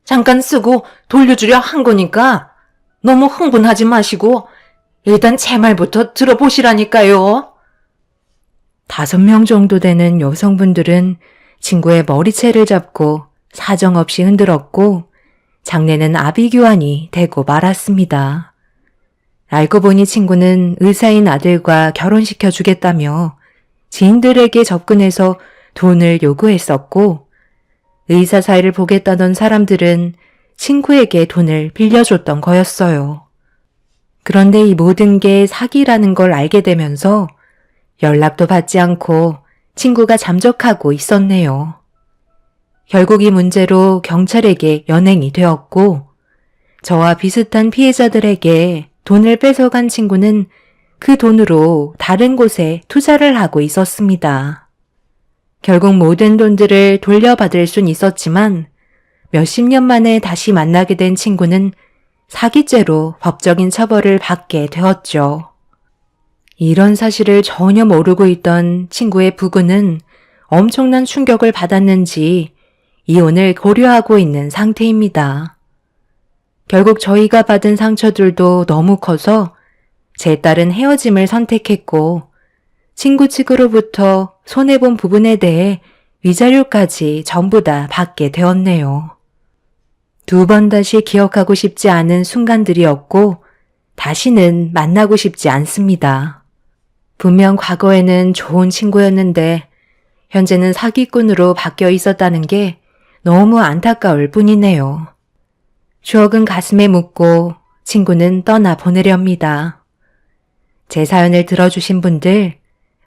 잠깐 쓰고 돌려주려 한 거니까 너무 흥분하지 마시고 일단 제 말부터 들어보시라니까요. 5명 정도 되는 여성분들은 친구의 머리채를 잡고 사정없이 흔들었고 장례는 아비규환이 되고 말았습니다. 알고 보니 친구는 의사인 아들과 결혼시켜 주겠다며 지인들에게 접근해서 돈을 요구했었고 의사 사이를 보겠다던 사람들은 친구에게 돈을 빌려줬던 거였어요. 그런데 이 모든 게 사기라는 걸 알게 되면서 연락도 받지 않고 친구가 잠적하고 있었네요. 결국 이 문제로 경찰에게 연행이 되었고 저와 비슷한 피해자들에게 돈을 뺏어간 친구는 그 돈으로 다른 곳에 투자를 하고 있었습니다. 결국 모든 돈들을 돌려받을 순 있었지만 몇십 년 만에 다시 만나게 된 친구는 사기죄로 법적인 처벌을 받게 되었죠. 이런 사실을 전혀 모르고 있던 친구의 부부는 엄청난 충격을 받았는지 이혼을 고려하고 있는 상태입니다. 결국 저희가 받은 상처들도 너무 커서 제 딸은 헤어짐을 선택했고 친구 측으로부터 손해본 부분에 대해 위자료까지 전부 다 받게 되었네요. 2번 다시 기억하고 싶지 않은 순간들이었고 다시는 만나고 싶지 않습니다. 분명 과거에는 좋은 친구였는데 현재는 사기꾼으로 바뀌어 있었다는 게 너무 안타까울 뿐이네요. 추억은 가슴에 묻고 친구는 떠나 보내렵니다. 제 사연을 들어주신 분들,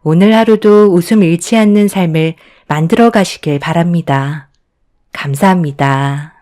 오늘 하루도 웃음 잃지 않는 삶을 만들어 가시길 바랍니다. 감사합니다.